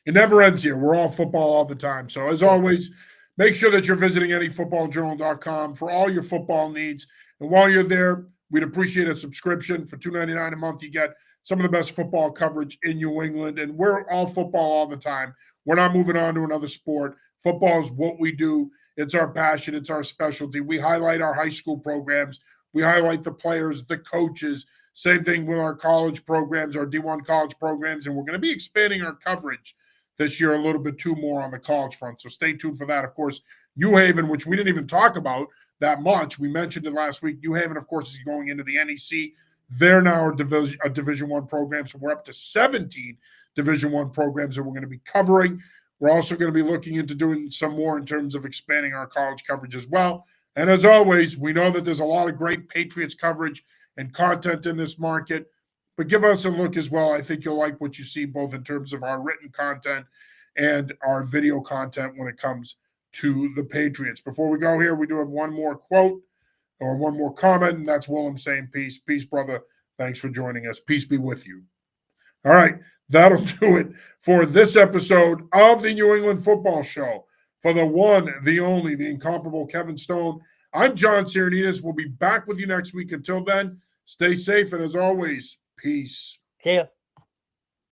never ends here. We're all football all the time. So as always, make sure that you're visiting anyfootballjournal.com for all your football needs. And while you're there, we'd appreciate a subscription. For $2.99 a month, you get some of the best football coverage in New England. And we're all football all the time. We're not moving on to another sport. Football is what we do. It's our passion. It's our specialty. We highlight our high school programs. We highlight the players, the coaches. Same thing with our college programs, our D1 college programs. And we're going to be expanding our coverage this year a little bit too more on the college front. So stay tuned for that. Of course, New Haven, which we didn't even talk about that much. We mentioned it last week. New Haven, of course, is going into the NEC. They're now a Division I program, so we're up to 17 Division I programs that we're going to be covering. We're also going to be looking into doing some more in terms of expanding our college coverage as well. And as always, we know that there's a lot of great Patriots coverage and content in this market, but give us a look as well. I think you'll like what you see both in terms of our written content and our video content when it comes to the Patriots. Before we go here, we do have one more quote or one more comment, and that's Willem saying peace. Peace, brother. Thanks for joining us. Peace be with you. All right, that'll do it for this episode of the New England Football Show. For the one, the only, the incomparable Kevin Stone, I'm John Sarianides. We'll be back with you next week. Until then, stay safe, and as always, peace. See ya.